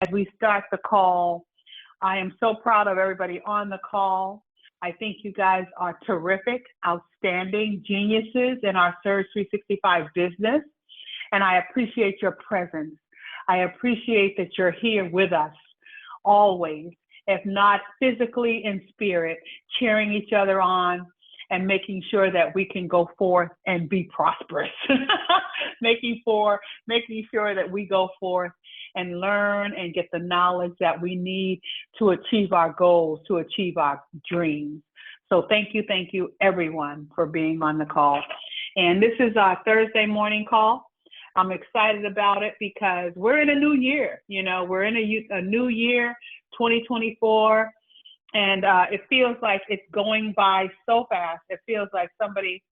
As we start the call, I am so proud of everybody on the call. I think you guys are terrific, outstanding geniuses in our Surge 365 business, and I appreciate your presence. I appreciate that you're here with us always, if not physically, in spirit, cheering each other on and making sure that we can go forth and be prosperous. making sure that we go forth and learn and get the knowledge that we need to achieve our goals, to achieve our dreams. So thank you everyone for being on the call. And this is our Thursday morning call. I'm excited about it because we're in a new year. We're in a new year, 2024. And it feels like it's going by so fast. It feels like somebody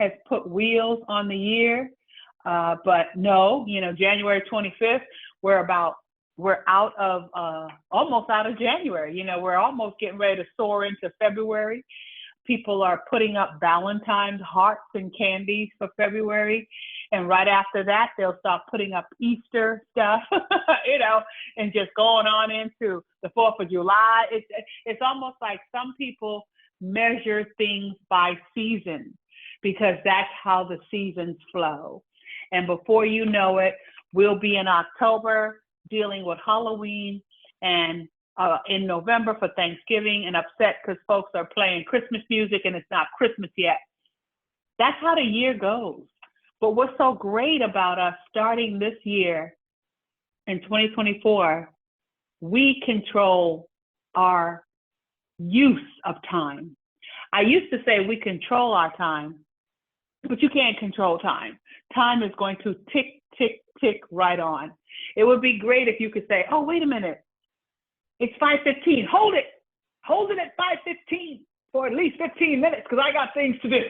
has put wheels on the year. But no, January 25th, we're almost out of January. We're almost getting ready to soar into February. People are putting up Valentine's hearts and candies for February. And right after that, they'll start putting up Easter stuff, and just going on into the 4th of July. It's almost like some people measure things by season because that's how the seasons flow. And before you know it, we'll be in October dealing with Halloween and in November for Thanksgiving and upset because folks are playing Christmas music and it's not Christmas yet. That's how the year goes. But what's so great about us starting this year in 2024, we control our use of time. I used to say we control our time, but you can't control time. Time is going to tick, tick, tick right on. It would be great if you could say, oh, wait a minute, it's 5:15. Hold it at 5:15 for at least 15 minutes because I got things to do.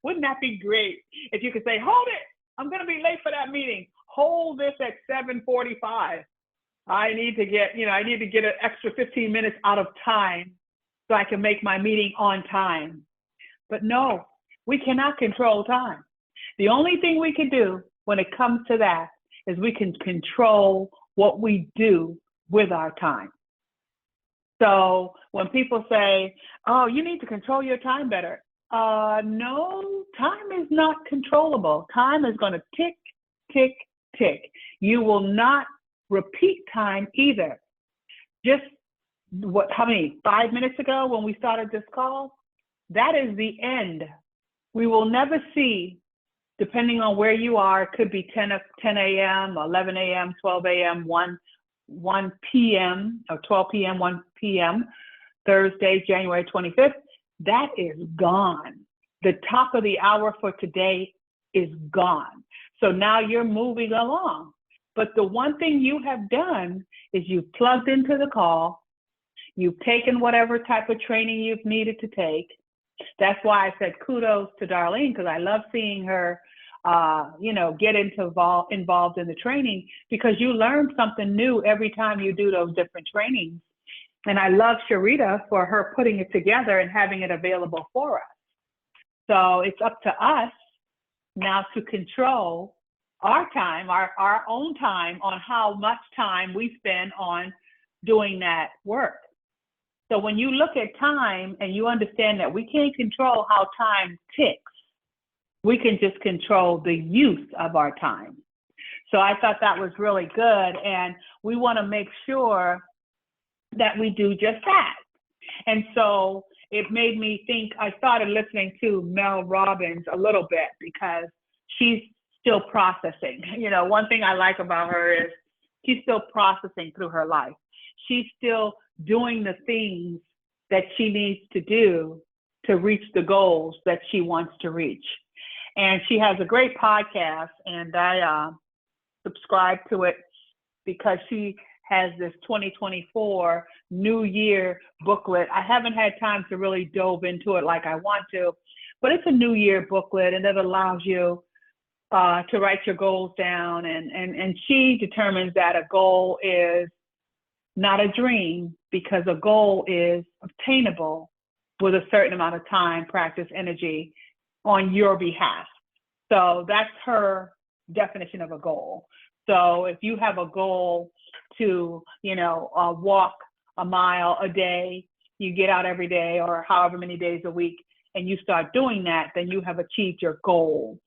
Wouldn't that be great if you could say, hold it, I'm going to be late for that meeting. Hold this at 7:45. I need to get an extra 15 minutes out of time so I can make my meeting on time. But no, we cannot control time. The only thing we can do when it comes to that is we can control what we do with our time. So when people say, oh, you need to control your time better. No, time is not controllable. Time is going to tick, tick, tick. You will not repeat time either. Just 5 minutes ago when we started this call, that is the end. We will never see, depending on where you are, it could be 10 a.m., 11 a.m., 12 a.m., 1 p.m., or 12 p.m., 1 p.m., Thursday, January 25th. That is gone. The top of the hour for today is gone. So now you're moving along. But the one thing you have done is you've plugged into the call. You've taken whatever type of training you've needed to take. That's why I said kudos to Darlene, because I love seeing her, get involved in the training, because you learn something new every time you do those different trainings. And I love Sharita for her putting it together and having it available for us. So it's up to us now to control our time, our own time, on how much time we spend on doing that work. So when you look at time and you understand that we can't control how time ticks, we can just control the use of our time. So I thought that was really good. And we want to make sure that we do just that. And so it made me think, I started listening to Mel Robbins a little bit because she's still processing. One thing I like about her is she's still processing through her life. She's still doing the things that she needs to do to reach the goals that she wants to reach. And she has a great podcast, and I subscribe to it because she has this 2024 New Year booklet. I haven't had time to really dove into it like I want to, but it's a New Year booklet, and it allows you to write your goals down. And she determines that a goal is not a dream, because a goal is obtainable with a certain amount of time, practice, energy on your behalf. So that's her definition of a goal. So if you have a goal to, walk a mile a day. You get out every day or however many days a week, and you start doing that, then you have achieved your goal.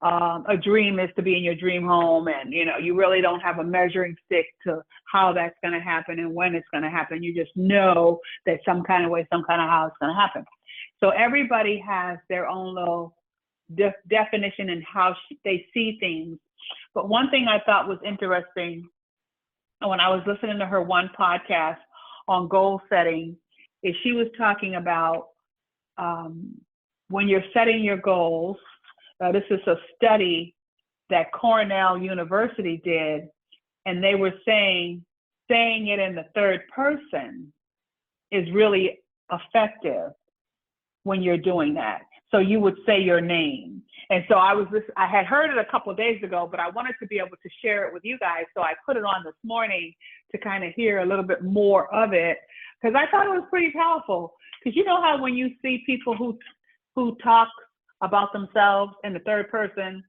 A dream is to be in your dream home, and you really don't have a measuring stick to how that's going to happen and when it's going to happen. You just know that some kind of way, some kind of how it's going to happen. So everybody has their own little definition and how they see things. But one thing I thought was interesting when I was listening to her one podcast on goal setting is she was talking about when you're setting your goals. This is a study that Cornell University did, and they were saying it in the third person is really effective when you're doing that. So you would say your name. And so I had heard it a couple of days ago, but I wanted to be able to share it with you guys. So I put it on this morning to kind of hear a little bit more of it, because I thought it was pretty powerful. Because you know how when you see people who talk about themselves in the third person,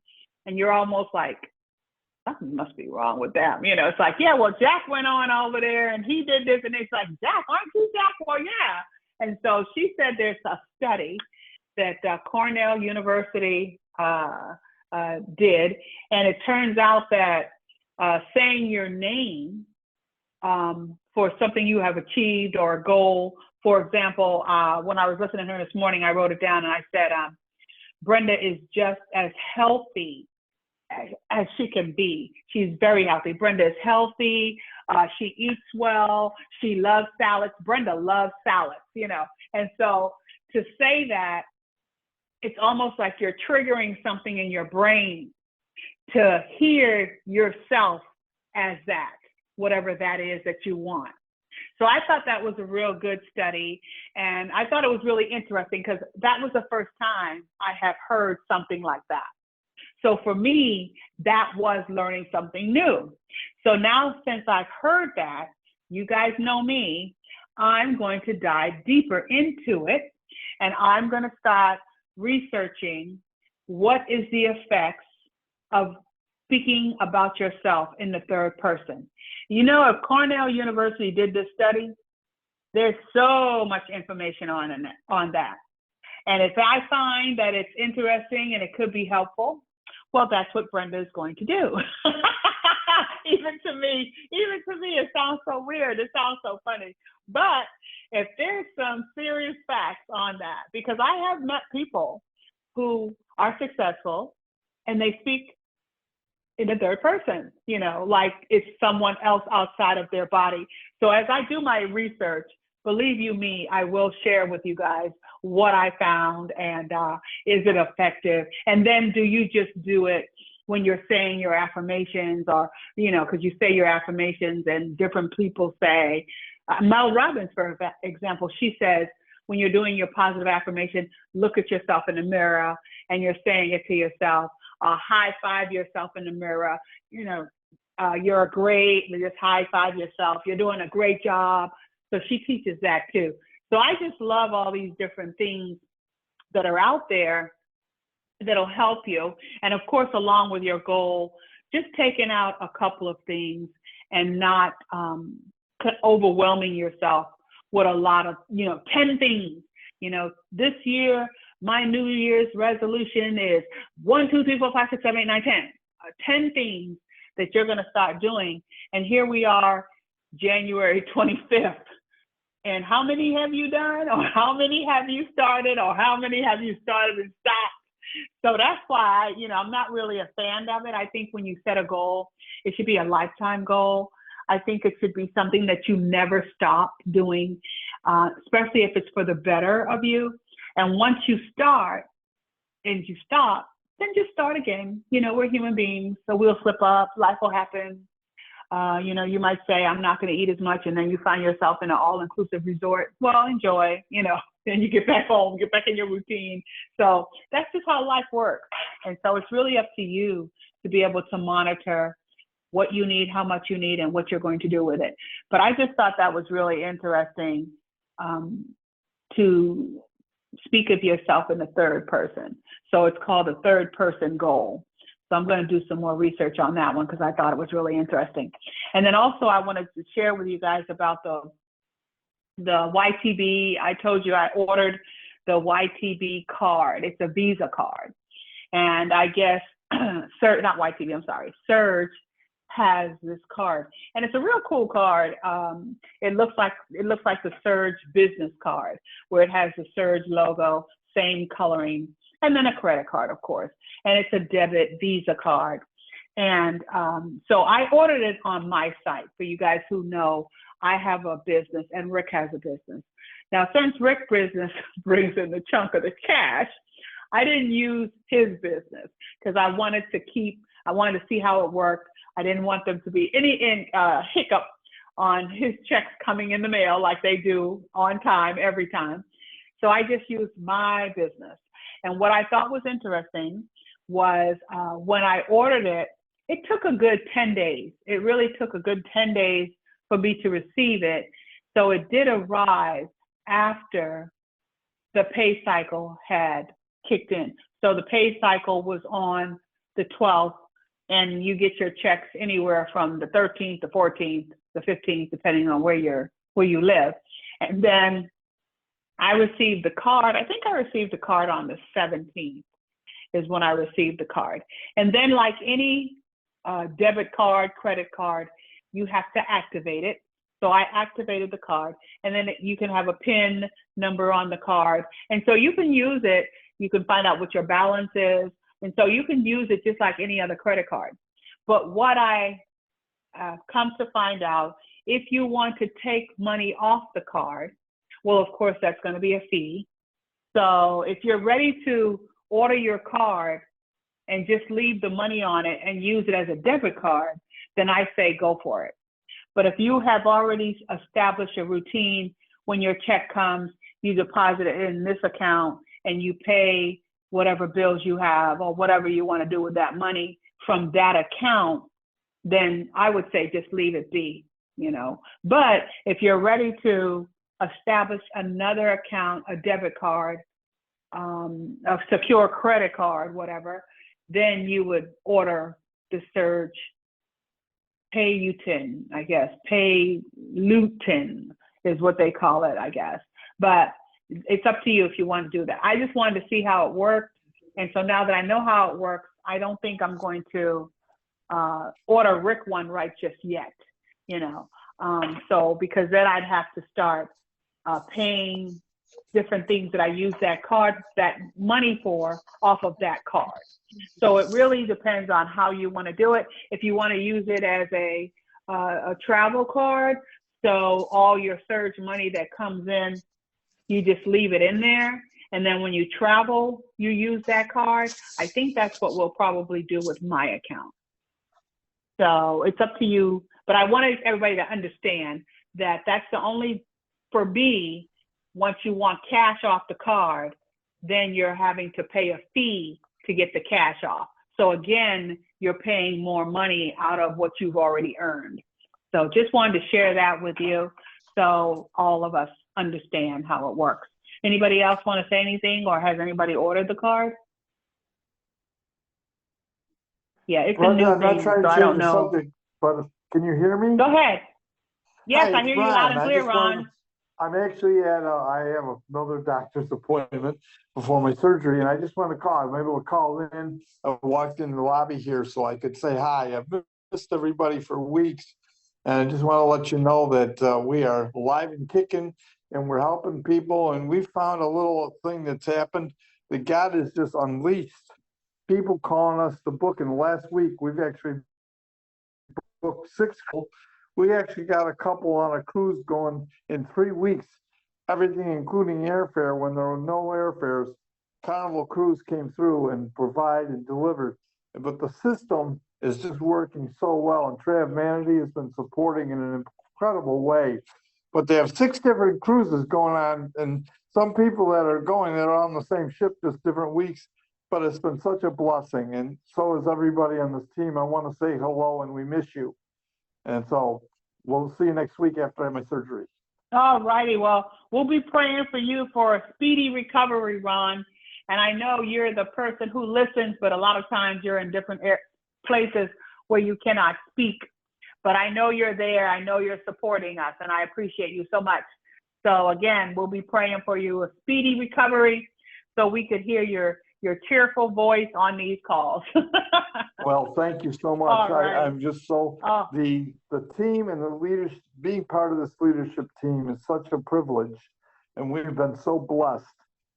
and you're almost like, something must be wrong with them. It's like, yeah, well, Jack went on over there and he did this, and it's like, Jack, aren't you Jack? Well, yeah. And so she said there's a study that Cornell University did, and it turns out that saying your name for something you have achieved or a goal. For example, when I was listening to her this morning, I wrote it down and I said, Brenda is just as healthy as she can be. She's very healthy. Brenda is healthy. She eats well. She loves salads. Brenda loves salads, And so to say that, it's almost like you're triggering something in your brain to hear yourself as that, whatever that is that you want. So I thought that was a real good study, and I thought it was really interesting because that was the first time I have heard something like that. So for me, that was learning something new. So now since I've heard that, you guys know me, I'm going to dive deeper into it, and I'm going to start researching what is the effects of speaking about yourself in the third person. If Cornell University did this study, there's so much information on that. And if I find that it's interesting and it could be helpful, well, that's what Brenda is going to do. Even to me, it sounds so weird. It sounds so funny. But if there's some serious facts on that, because I have met people who are successful and they speak in the third person, like it's someone else outside of their body. So as I do my research, believe you me, I will share with you guys what I found and is it effective? And then do you just do it when you're saying your affirmations or, because you say your affirmations and different people say, Mel Robbins, for example, she says, when you're doing your positive affirmation, look at yourself in the mirror and you're saying it to yourself. High five yourself in the mirror. You're great. Just high five yourself. You're doing a great job. So she teaches that too. So I just love all these different things that are out there that'll help you. And of course, along with your goal, just taking out a couple of things and not overwhelming yourself with a lot of, 10 things. This year, my New Year's resolution is 1, 2, 3, 4, 5, 6, 7, 8, 9, 10. 10 things that you're going to start doing. And here we are, January 25th. And how many have you done? Or how many have you started? Or how many have you started and stopped? So that's why, I'm not really a fan of it. I think when you set a goal, it should be a lifetime goal. I think it should be something that you never stop doing, especially if it's for the better of you. And once you start and you stop, then just start again. We're human beings, so we'll slip up. Life will happen. You might say, I'm not going to eat as much, and then you find yourself in an all-inclusive resort. Well, enjoy, then you get back home, get back in your routine. So that's just how life works. And so it's really up to you to be able to monitor what you need, how much you need, and what you're going to do with it. But I just thought that was really interesting to speak of yourself in the third person. So it's called a third person goal. So I'm going to do some more research on that one because I thought it was really interesting. And then also I wanted to share with you guys about the YTB. I told you I ordered the YTB card. It's a Visa card. And I guess, not YTB, I'm sorry, Surge has this card. And it's a real cool card. It looks like the Surge business card where it has the Surge logo, same coloring, and then a credit card, of course. And it's a debit Visa card. And so I ordered it on my site. For you guys who know, I have a business and Rick has a business. Now, since Rick's business brings in the chunk of the cash, I didn't use his business because I wanted to see how it worked. I didn't want them to be any hiccup on his checks coming in the mail like they do on time, every time. So I just used my business. And what I thought was interesting was when I ordered it, it took a good 10 days. It really took a good 10 days for me to receive it. So it did arrive after the pay cycle had kicked in. So the pay cycle was on the 12th, and you get your checks anywhere from the 13th, the 14th, the 15th, depending on where you live. And then I received the card. I think I received the card on the 17th is when I received the card. And then like any debit card, credit card, you have to activate it. So I activated the card, and then you can have a PIN number on the card. And so you can use it. You can find out what your balance is. And so you can use it just like any other credit card. But what I come to find out, if you want to take money off the card, well, of course, that's going to be a fee. So if you're ready to order your card and just leave the money on it and use it as a debit card, then I say go for it. But if you have already established a routine, when your check comes, you deposit it in this account and you pay whatever bills you have or whatever you want to do with that money from that account, then I would say just leave it be, you know. But if you're ready to establish another account, a debit card, a secure credit card, whatever, then you would order the Surge Payutin, I guess. Paylutin is what they call it, I guess. But it's up to you if you want to do that. I just wanted to see how it worked. And so now that I know how it works, I don't think I'm going to order Rick one right just yet, you know. So because then I'd have to start paying different things that I use that money for off of that card. So it really depends on how you want to do it. If you want to use it as a travel card, so all your Surge money that comes in, you just leave it in there. And then when you travel, you use that card. I think that's what we'll probably do with my account. So it's up to you. But I wanted everybody to understand that that's the only, for me, once you want cash off the card, then you're having to pay a fee to get the cash off. So again, you're paying more money out of what you've already earned. So just wanted to share that with you so all of us understand how it works. Anybody else want to say anything, or has anybody ordered the card? Yeah, it's a new thing, so I don't know. Subject, but can you hear me? Go ahead. Yes, Hi, I hear you loud and clear, Ron. I'm actually I have another doctor's appointment before my surgery, and I just want to call. I'm able to call in. I walked in the lobby here so I could say hi. I've missed everybody for weeks, and I just want to let you know that we are live and kicking, and we're helping people. And we found a little thing that's happened that God has just unleashed. People calling us to book, and last week we've actually booked 6. We actually got a couple on a cruise going in 3 weeks, everything including airfare. When there were no airfares, Carnival Cruise came through and provided and delivered. But the system is just working so well, and Trav Manatee has been supporting in an incredible way. But they have 6 different cruises going on, and some people that are going, they're on the same ship, just different weeks. But it's been such a blessing, and so is everybody on this team. I want to say hello, and we miss you. And so we'll see you next week after I have my surgery. All righty. Well, we'll be praying for you for a speedy recovery, Ron. And I know you're the person who listens, but a lot of times you're in different places where you cannot speak. But I know you're there. I know you're supporting us, and I appreciate you so much. So again, we'll be praying for you a speedy recovery so we could hear your cheerful voice on these calls. Well, thank you so much. Right. I'm just so, the team and the leaders, being part of this leadership team is such a privilege, and we've been so blessed.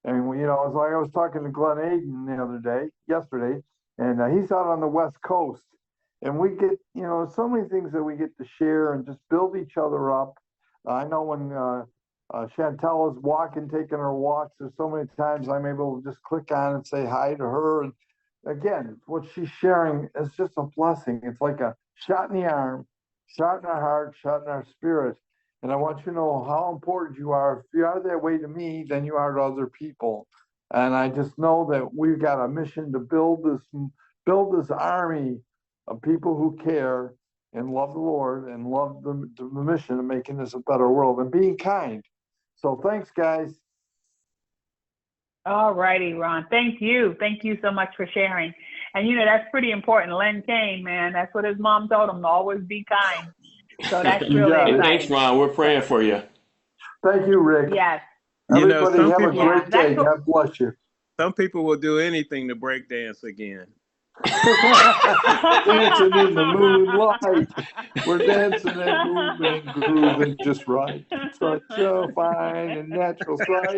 And, you know, it's like I was talking to Glenn Aiden yesterday, and he's out on the West Coast. And we get, you know, so many things that we get to share and just build each other up. I know when Chantel is taking her walks, there's so many times I'm able to just click on and say hi to her. And again, what she's sharing is just a blessing. It's like a shot in the arm, shot in our heart, shot in our spirit. And I want you to know how important you are. If you are that way to me, then you are to other people. And I just know that we've got a mission to build this army of people who care and love the Lord and love the mission of making this a better world and being kind. So thanks, guys. All righty, Ron. Thank you. Thank you so much for sharing. And, you know, that's pretty important. Len Kane, man, that's what his mom told him, to always be kind. So that's really exciting. Thanks, Ron. We're praying for you. Thank you, Rick. Yes. Everybody have a great day. God bless you. Some people will do anything to break dance again. Dancing in the moonlight. We're dancing and moving, grooving just right. Such a fine and natural sight.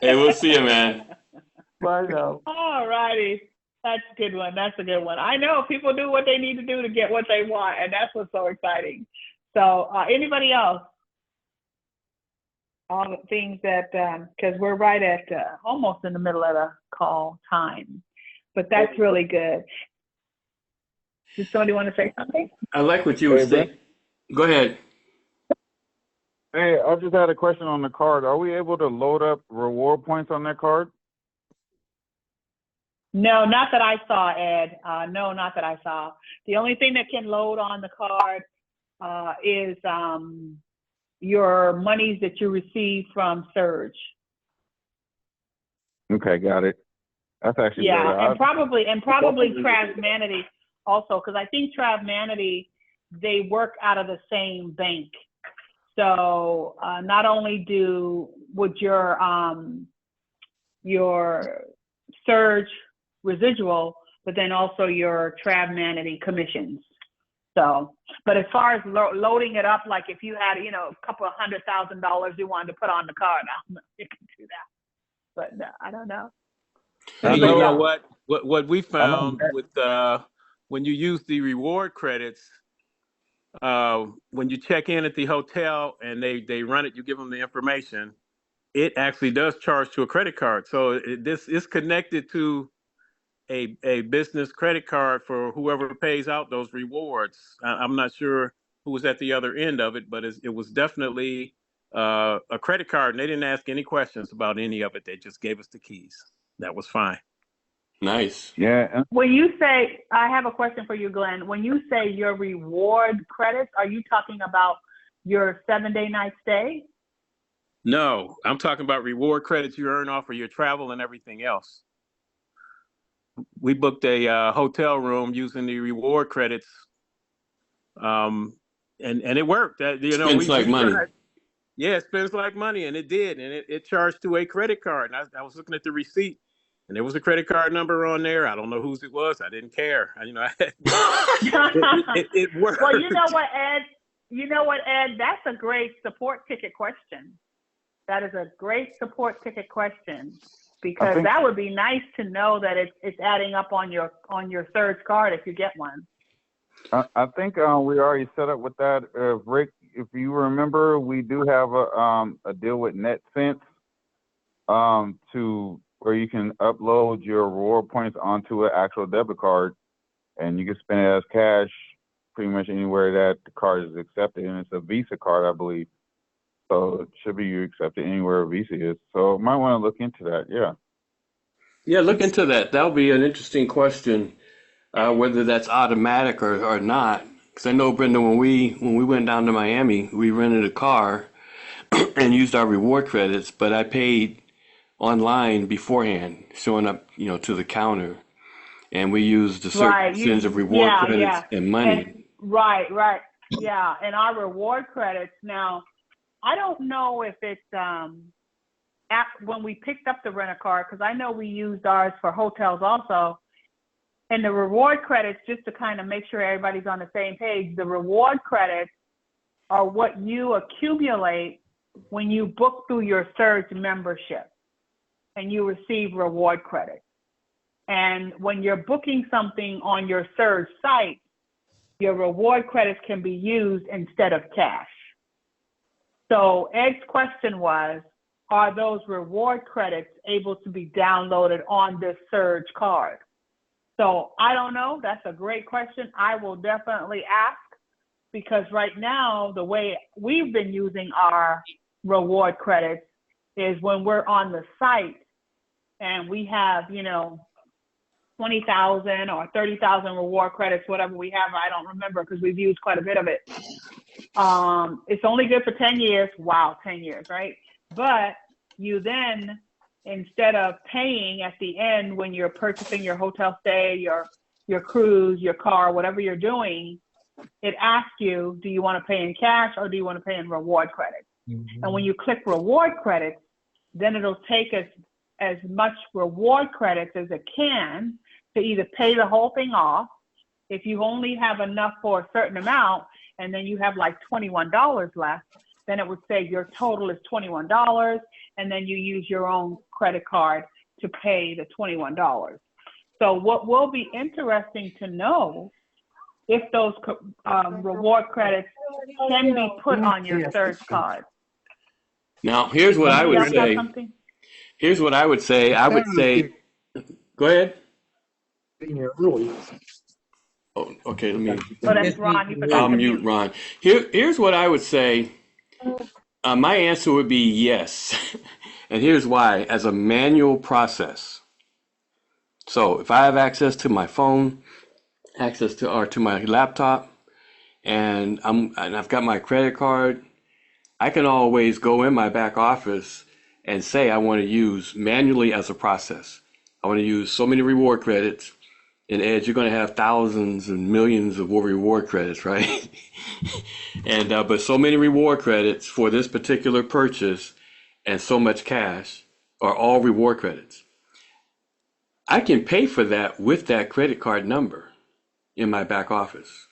Hey, we'll see you, man. Bye now. All righty. That's a good one. That's a good one. I know people do what they need to do to get what they want, and that's what's so exciting. So anybody else? All the things that, because we're right at almost in the middle of the call time. But that's really good. Does somebody want to say something? I like what you were saying. Go ahead. Hey, I just had a question on the card. Are we able to load up reward points on that card? No, not that I saw, Ed. No, not that I saw. The only thing that can load on the card is your monies that you receive from Surge. Okay, got it. That's actually better. And probably Travmanity also, because I think Travmanity, they work out of the same bank. So not only would your Surge residual, but then also your Travmanity commissions. So, but as far as loading it up, like if you had, you know, a couple of $100,000 you wanted to put on the card, I don't know if you can do that. But I don't know. Hey, you know what we found with when you use the reward credits, when you check in at the hotel and they run it, you give them the information, it actually does charge to a credit card. So this is connected to a business credit card for whoever pays out those rewards. I'm not sure who was at the other end of it, but it was definitely a credit card, and they didn't ask any questions about any of it. They just gave us the keys. That was fine. Nice. Yeah. When you say, I have a question for you, Glenn. When you say your reward credits, are you talking about your 7-day night stay? No, I'm talking about reward credits you earn off of your travel and everything else. We booked a hotel room using the reward credits, and it worked. Spends like money. Yeah, it spends like money, and it did, and it charged to a credit card. And I was looking at the receipt, and there was a credit card number on there. I don't know whose it was. I didn't care. It worked. Well, you know what, Ed? That's a great support ticket question. That is a great support ticket question, because that would be nice to know that it's adding up on your Surge card if you get one. I think we already set up with that. Rick, if you remember, we do have a deal with NetSense to where you can upload your reward points onto an actual debit card, and you can spend it as cash pretty much anywhere that the card is accepted. And it's a Visa card, I believe. So it should be accepted anywhere Visa is. So might want to look into that. Yeah. Yeah, look into that. That'll be an interesting question, whether that's automatic or not. Because I know, Brenda, when we went down to Miami, we rented a car and used our reward credits, but I paid online beforehand, showing up, to the counter, and we used a certain Right. percentage of reward Yeah, credits yeah. and And money. right. Yeah. And our reward credits now, I don't know if it's when we picked up the rent-a-car, because I know we used ours for hotels also. And the reward credits, just to kind of make sure everybody's on the same page, the reward credits are what you accumulate when you book through your Surge membership and you receive reward credits. And when you're booking something on your Surge site, your reward credits can be used instead of cash. So Ed's question was, are those reward credits able to be downloaded on this Surge card? So I don't know. That's a great question. I will definitely ask, because right now, the way we've been using our reward credits is when we're on the site and we have, 20,000 or 30,000 reward credits, whatever we have. I don't remember because we've used quite a bit of it. It's only good for 10 years. Wow, 10 years, right? But you then, instead of paying at the end when you're purchasing your hotel stay, your cruise, your car, whatever you're doing, it asks you, do you want to pay in cash or do you want to pay in reward credits? Mm-hmm. And when you click reward credits, then it'll take as much reward credits as it can to either pay the whole thing off. If you only have enough for a certain amount and then you have like $21 left, then it would say your total is $21, and then you use your own credit card to pay the $21. So what will be interesting to know if those reward credits can be put on your Surge card. Now, here's what I would say. Here's what I would say. I would say, go ahead. Oh, okay, let me. Oh, that's Ron. I'll mute Ron. Here's what I would say. My answer would be yes. And here's why. As a manual process. So if I have access to my phone, access to my laptop, and I've got my credit card, I can always go in my back office and say I want to use manually as a process. I want to use so many reward credits. And Ed, you're going to have thousands and millions of reward credits, right? And but so many reward credits for this particular purchase and so much cash are all reward credits. I can pay for that with that credit card number in my back office.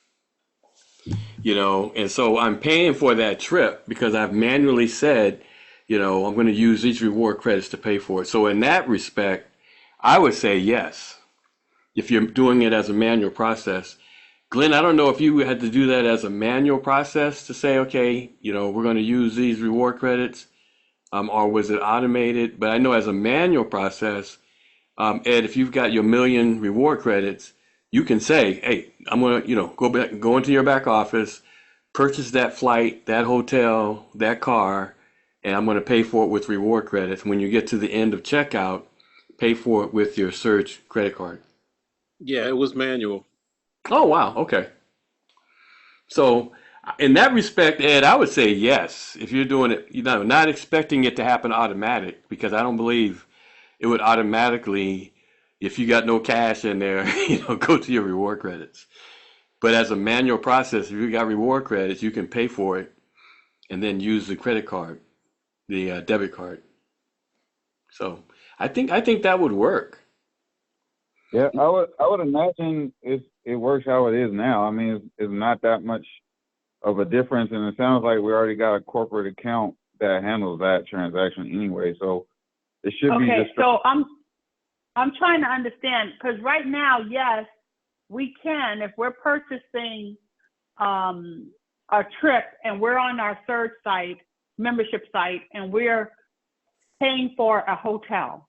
And so I'm paying for that trip because I've manually said, I'm going to use these reward credits to pay for it. So in that respect, I would say yes. If you're doing it as a manual process. Glenn, I don't know if you had to do that as a manual process to say, okay, we're going to use these reward credits, or was it automated? But I know as a manual process, Ed, if you've got your million reward credits, you can say, hey, I'm going to, go into your back office, purchase that flight, that hotel, that car, and I'm going to pay for it with reward credits. When you get to the end of checkout, pay for it with your Surge credit card. Yeah, it was manual. Oh, wow. Okay. So in that respect, Ed, I would say yes. If you're doing it, not expecting it to happen automatic, because I don't believe it would automatically, if you got no cash in there, go to your reward credits. But as a manual process, if you got reward credits, you can pay for it and then use the credit card, the debit card. So I think that would work. Yeah, I would imagine it works how it is now. I mean, it's not that much of a difference, and it sounds like we already got a corporate account that handles that transaction anyway. So it should be just. So I'm trying to understand, because right now, yes, we can, if we're purchasing a trip and we're on our Surge site, membership site, and we're paying for a hotel,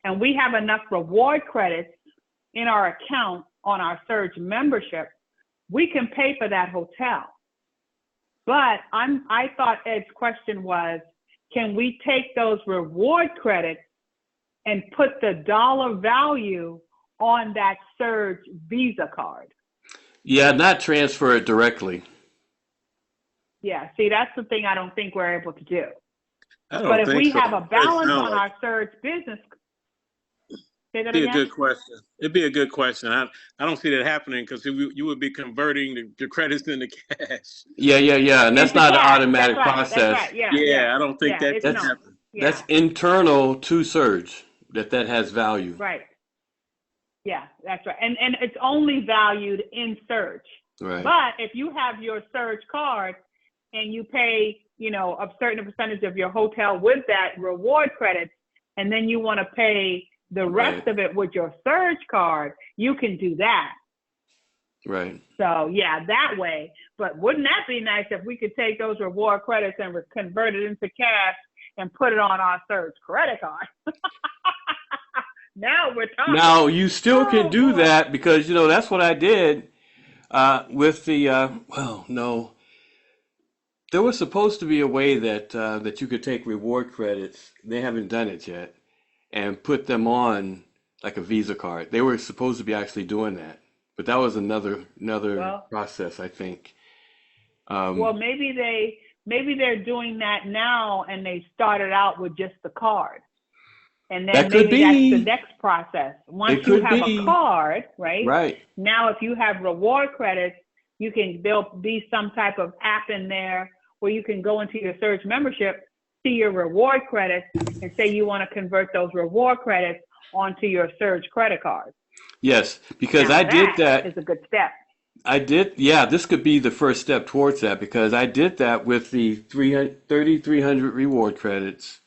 and we have enough reward credits in our account on our Surge membership, we can pay for that hotel. But I thought Ed's question was, can we take those reward credits and put the dollar value on that Surge Visa card? Yeah, not transfer it directly. Yeah, see, that's the thing I don't think we're able to do. I But don't if think we so. have a It doesn't balance sound on like our surge business, say that be a again? good question. It'd be a good question. I don't see that happening because you would be converting the credits into cash. Yeah, and that's Into not an cash. That's automatic right. That's process. right. Yeah, yeah, Yeah, I don't think yeah. that It's can That's no. happen. Yeah, that's internal to Surge that has value. right. Yeah, that's right. And it's only valued in Surge. Right. But if you have your Surge card and you pay, a certain percentage of your hotel with that reward credits, and then you want to pay the rest Right. of it with your Surge card, you can do that. Right. So yeah, that way. But wouldn't that be nice if we could take those reward credits and convert it into cash and put it on our Surge credit card? Now we're talking. Now you still can Oh do boy. that because that's what I did with the well, no. There was supposed to be a way that you could take reward credits. They haven't done it yet, and put them on like a Visa card. They were supposed to be actually doing that, but that was another Well, process, I think. well, Um, maybe they're doing that now, and they started out with just the card, and then that could maybe that's the be. next process. Once It you could have a be. card, right? Right. Now, if you have reward credits, there'll be some type of app in there where you can go into your Surge membership, see your reward credits, and say you want to convert those reward credits onto your Surge credit card. Yes, because Now I did that that. is a good step. Yeah, this could be the first step towards that because I did that with the 3,300 reward credits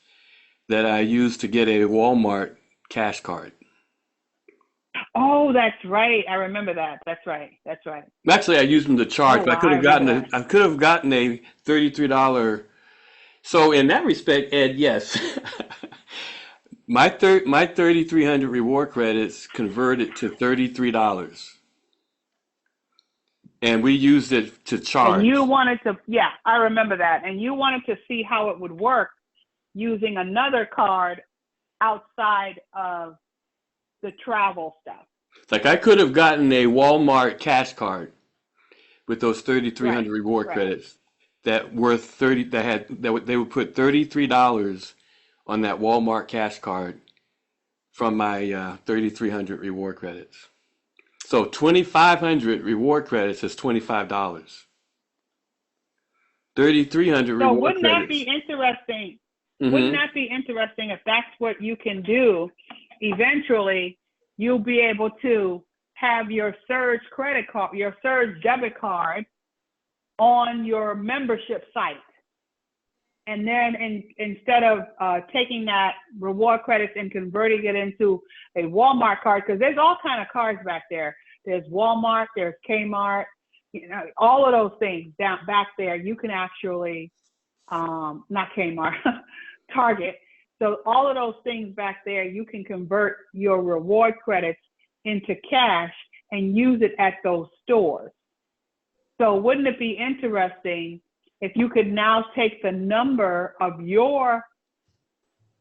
that I used to get a Walmart cash card. Oh, that's right. I remember that. That's right. That's right. Actually, I used them to charge, Oh, but wow. I remember that. I could have gotten a $33. So in that respect, Ed, yes, my 3,300 reward credits converted to $33, and we used it to And you charge. wanted to, yeah, I remember that. And you wanted to see how it would work using another card outside of the travel stuff. Like I could have gotten a Walmart cash card with those Right. 3,300 reward Right. credits that worth 30 that had they would put $33 on that Walmart cash card from my 3,300 reward credits. So 2,500 reward credits is $25. 3,300 So reward wouldn't that be credits. interesting? Wouldn't Hmm. that be interesting if that's what you can do? Eventually, you'll be able to have your Surge credit card, your Surge debit card on your membership site. And then instead of taking that reward credits and converting it into a Walmart card, because there's all kind of cards back there. There's Walmart, there's Kmart, all of those things down back there. You can actually, not Kmart, Target. So all of those things back there, you can convert your reward credits into cash and use it at those stores. So wouldn't it be interesting if you could now take the number of your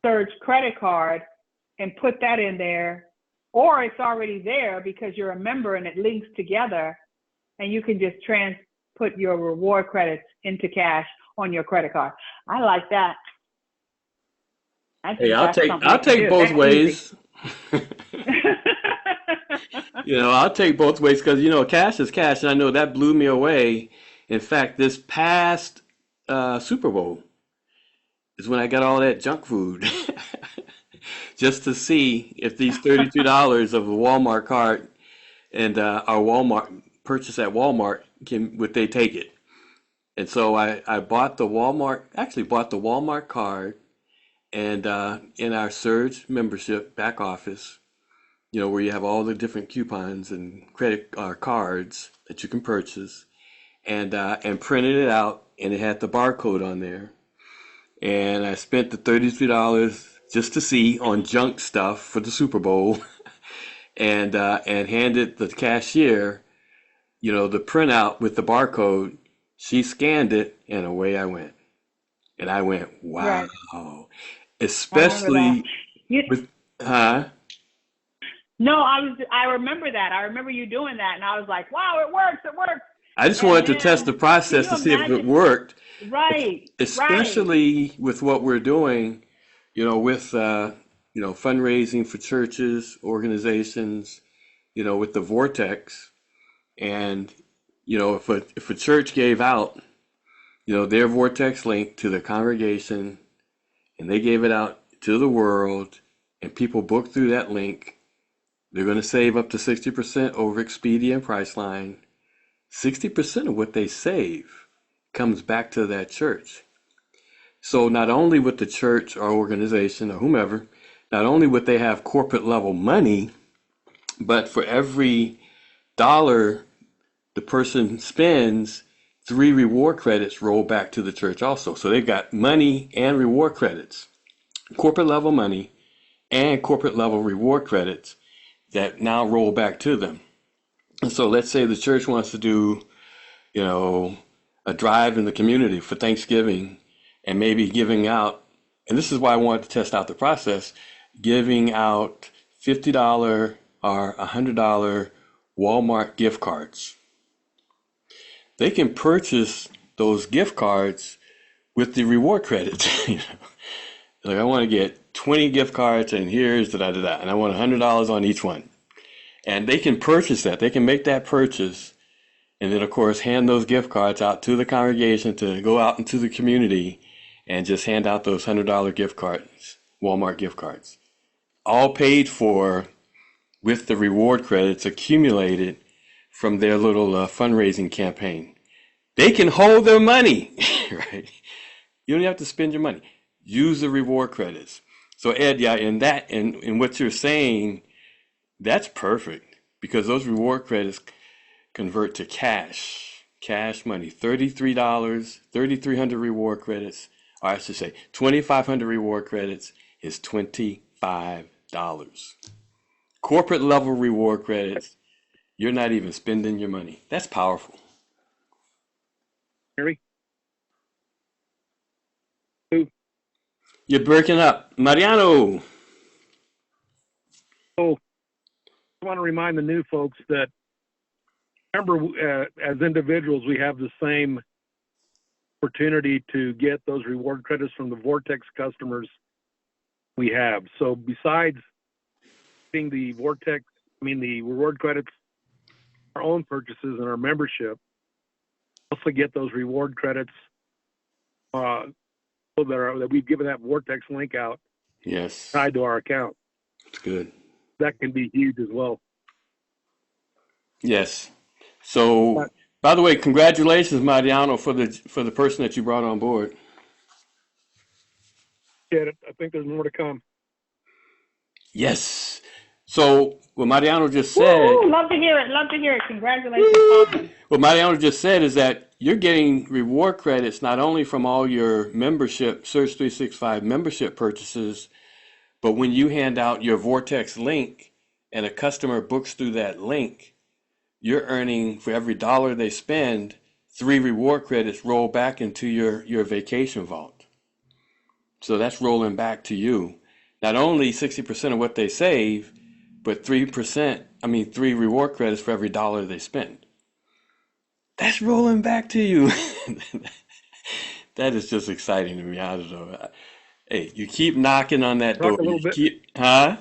Surge credit card and put that in there, or it's already there because you're a member and it links together, and you can just put your reward credits into cash on your credit card. I like that. I Hey, think that's something I'll we can take do. both That's easy. ways. I'll take both ways because cash is cash, and I know that blew me away. In fact, this past Super Bowl is when I got all that junk food, just to see if these $33 of a Walmart card and our Walmart purchase at Walmart would they take it? And so I bought the Walmart, actually bought the Walmart card, and in our Surge membership back office, where you have all the different coupons and credit cards that you can purchase, and printed it out, and it had the barcode on there. And I spent the $33 just to see on junk stuff for the Super Bowl, and handed the cashier, the printout with the barcode. She scanned it, and away I went. And I went, wow. Right. I remember that. Especially You, with, huh? no, I remember that. I remember you doing that, and I was like, wow, it works. It works. I just wanted to test the And can process you to see if it imagine? worked, Right, right. especially with what we're doing, with fundraising for churches, organizations, with the Vortex, and if a church gave out, their Vortex link to the congregation, and they gave it out to the world, and people booked through that link, they're going to save up to 60% over Expedia and Priceline. 60% of what they save comes back to that church. So not only would the church or organization or whomever, not only would they have corporate level money, but for every dollar the person spends, 3 reward credits roll back to the church also. So they've got money and reward credits, corporate level money and corporate level reward credits that now roll back to them. And so let's say the church wants to do, a drive in the community for Thanksgiving, and maybe giving out, and this is why I wanted to test out the process, giving out $50 or $100 Walmart gift cards. They can purchase those gift cards with the reward credits. Like, I want to get 20 gift cards, and here's da-da-da-da, and I want $100 on each one. And they can purchase that. They can make that purchase, and then, of course, hand those gift cards out to the congregation to go out into the community and just hand out those $100 gift cards, Walmart gift cards, all paid for with the reward credits accumulated from their little fundraising campaign. They can hold their money, right? You don't have to spend your money. Use the reward credits. So Ed, yeah, in what you're saying, that's perfect, because those reward credits convert to cash money. $33, 3,300 reward credits, or I should say 2,500 reward credits is $25. Corporate level reward credits, you're not even spending your money. That's powerful. Harry? You're breaking up. Mariano. So I want to remind the new folks that, remember, as individuals, we have the same opportunity to get those reward credits from the Vortex customers we have. So besides getting the the reward credits, our own purchases and our membership, also get those reward credits that we've given that Vortex link out. Yes. Tied to our account. It's good. That can be huge as well. Yes. So, by the way, congratulations, Mariano, for the person that you brought on board. Yeah, I think there's more to come. Yes. So, what Mariano just said. Woo, love to hear it. Love to hear it. Congratulations. What Mariano just said is that you're getting reward credits not only from all your membership, Search 365 membership purchases, but when you hand out your Vortex link and a customer books through that link, you're earning, for every dollar they spend, 3 reward credits roll back into your vacation vault. So that's rolling back to you. Not only 60% of what they save, but 3 reward credits for every dollar they spend. That's rolling back to you. That is just exciting to me. I don't know. Hey, you keep knocking on that door. Talk a little bit. Huh?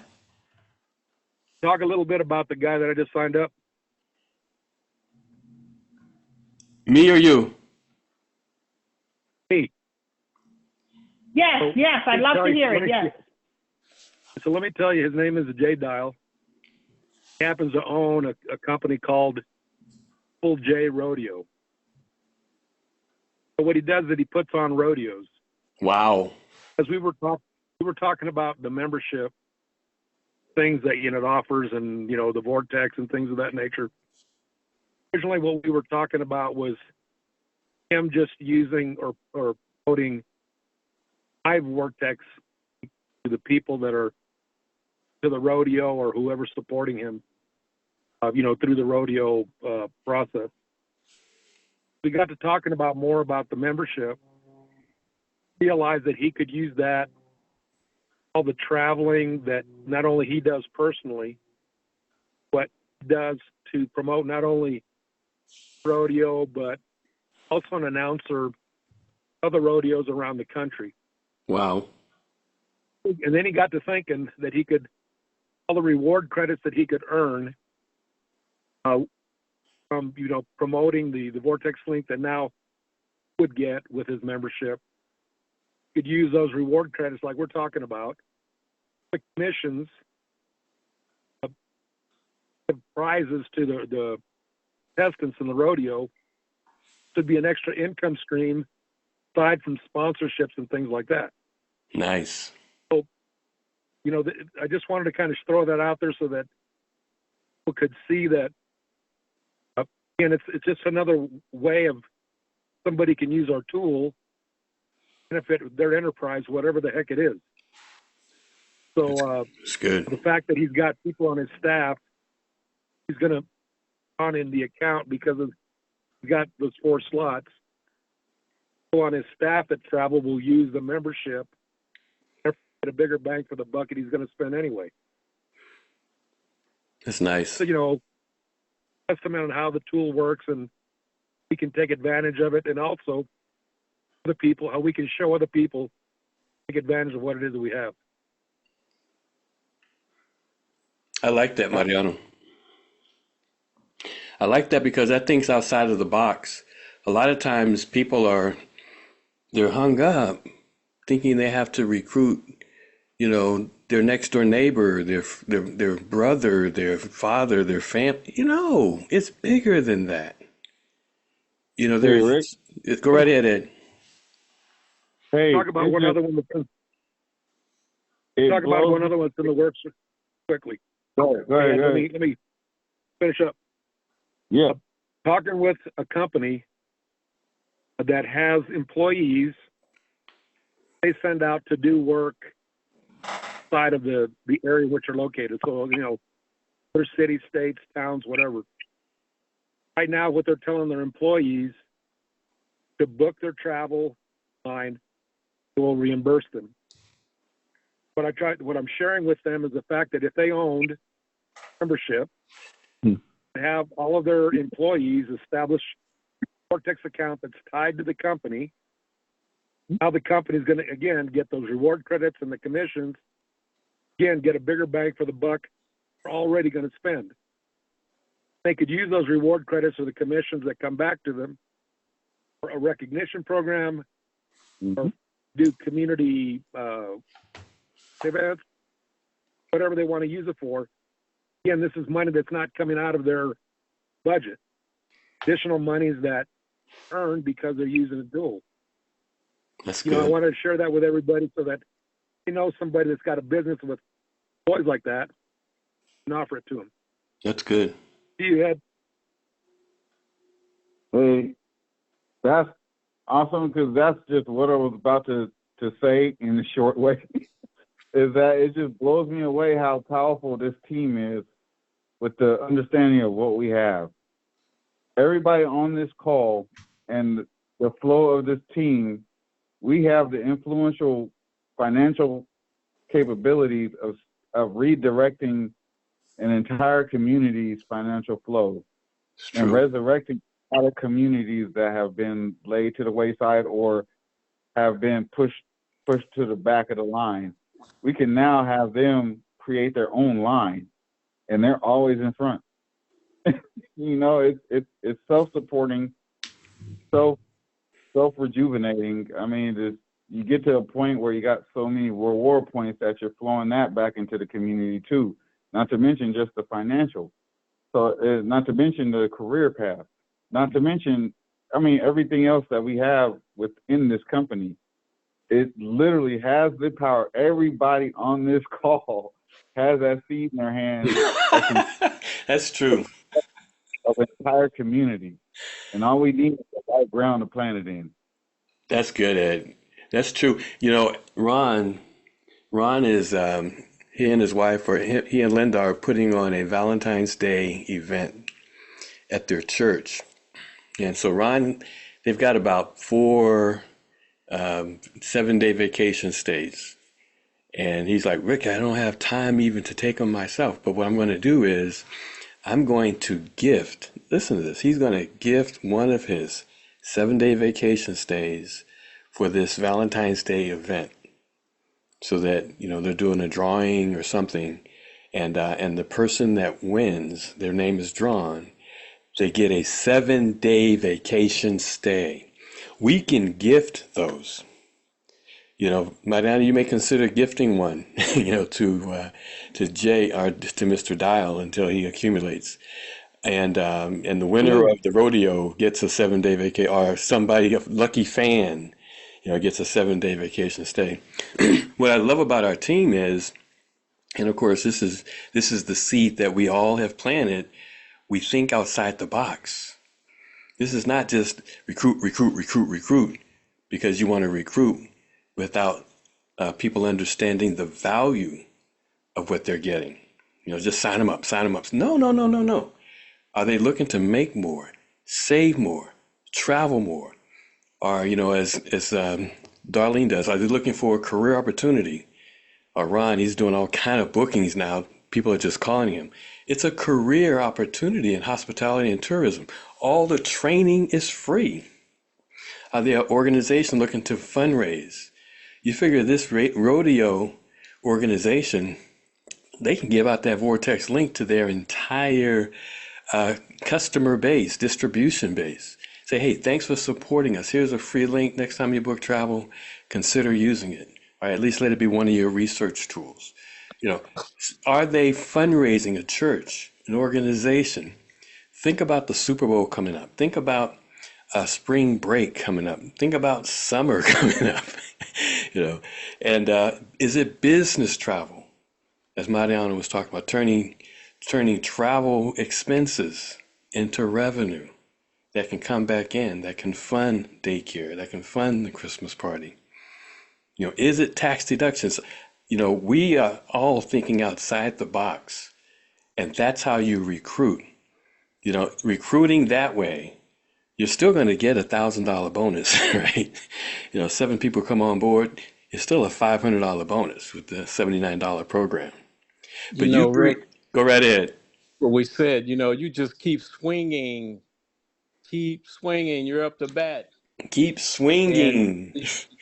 Talk a little bit about the guy that I just signed up. Me or you? Me. Yes, yes, I'd love to hear it. Yes. So let me tell you, his name is Jay Dial. He happens to own a company called Full J Rodeo. So what he does is he puts on rodeos. Wow. As we were talking about the membership things that it offers, and the Vortex and things of that nature. Originally, what we were talking about was him just using or promoting my Vortex to the people that are to the rodeo or whoever's supporting him, through the rodeo process. We got to talking about more about the membership, realized that he could use that, all the traveling that not only he does personally, but does to promote not only rodeo, but also an announcer of other rodeos around the country. Wow. And then he got to thinking that he could, all the reward credits that he could earn from, promoting the Vortex link that now would get with his membership, could use those reward credits like we're talking about, the commissions, the prizes to the contestants in the rodeo, should be an extra income stream aside from sponsorships and things like that. Nice. So, I just wanted to kind of throw that out there so that people could see that. And it's just another way of somebody can use our tool, benefit their enterprise, whatever the heck it is. So It's good. the fact that he's got people on his staff, he's going to on in the account because he's got those 4 slots. People on his staff that travel will use the membership, get a bigger bang for the buck that he's going to spend anyway. That's nice. So, estimate on how the tool works, and we can take advantage of it, and also the people, how we can show other people take advantage of what it is that we have. I like that, Mariano. I like that because that thinks outside of the box. A lot of times people they're hung up thinking they have to recruit, their next door neighbor, their brother, their father, their family. It's bigger than that. Hey, Rick. Go right ahead, Ed. Hey, Talk about one other one. Talk about one other one in the works quickly. Go ahead. Let me finish up. Yeah. Talking with a company that has employees, they send out to do work outside of the area in which you're located. So, other cities, states, towns, whatever. Right now, what they're telling their employees to book their travel line, they will reimburse them. What I'm sharing with them is the fact that if they owned membership, have all of their employees establish a Vortex account that's tied to the company. Now the company is going to, again, get those reward credits and the commissions, again, get a bigger bang for the buck they're already going to spend. They could use those reward credits or the commissions that come back to them for a recognition program, or do community events, whatever they want to use it for. Again, this is money that's not coming out of their budget. Additional monies that earned because they're using a tool. That's good. I want to share that with everybody so that somebody that's got a business with employees like that and offer it to them. That's good. You had. Hey, that's awesome, because that's just what I was about to say in a short way. Is that it just blows me away how powerful this team is with the understanding of what we have. Everybody on this call and the flow of this team, we have the influential financial capabilities of redirecting an entire community's financial flow and resurrecting other communities that have been laid to the wayside or have been pushed to the back of the line. We can now have them create their own line, and they're always in front. It's self-supporting, self-rejuvenating. I mean, you get to a point where you got so many reward points that you're flowing that back into the community too. Not to mention just the financial. So, not to mention the career path. Not to mention, everything else that we have within this company. It literally has the power. Everybody on this call has that seed in their hand. That's true. Of an entire community. And all we need is the right ground to plant it in. That's good, Ed. That's true. Ron is, he and his wife, he and Linda are putting on a Valentine's Day event at their church. And so they've got about 4 7-day vacation stays. And he's like, Rick, I don't have time even to take them myself. But what I'm going to do is I'm going to gift, listen to this, he's going to gift one of his 7-day vacation stays for this Valentine's Day event so that, they're doing a drawing or something. And the person that wins, their name is drawn, they get a 7-day vacation stay. We can gift those. Mariana, you may consider gifting one, to Jay or to Mr. Dial until he accumulates. And the winner Absolutely. of the rodeo gets a 7-day vacation, or somebody, a lucky fan, gets a 7-day vacation stay. What I love about our team is, and of course, this is the seed that we all have planted. We think outside the box. This is not just recruit, recruit, recruit, recruit, because you want to recruit without people understanding the value of what they're getting. Just sign them up, sign them up. No, no, no, no, no. Are they looking to make more, save more, travel more? Or, as Darlene does, are they looking for a career opportunity? Or Ron, he's doing all kind of bookings now. People are just calling him. It's a career opportunity in hospitality and tourism. All the training is free. Are they an organization looking to fundraise? You figure this rodeo organization, they can give out that Vortex link to their entire customer base, distribution base. Say, hey, thanks for supporting us. Here's a free link. Next time you book travel, consider using it. Or at least let it be one of your research tools. Are they fundraising a church, an organization? Think about the Super Bowl coming up. Think about spring break coming up. Think about summer coming up. you know, and is it business travel? As Mariana was talking about, turning travel expenses into revenue that can come back in, that can fund daycare, that can fund the Christmas party. Is it tax deductions? We are all thinking outside the box, and that's how you recruit. Recruiting that way, you're still going to get $1,000 bonus, right? 7 people come on board, it's still a $500 bonus with the $79 program. But Rick, go right ahead. what we said, you just keep swinging. You're up to bat. Keep And swinging.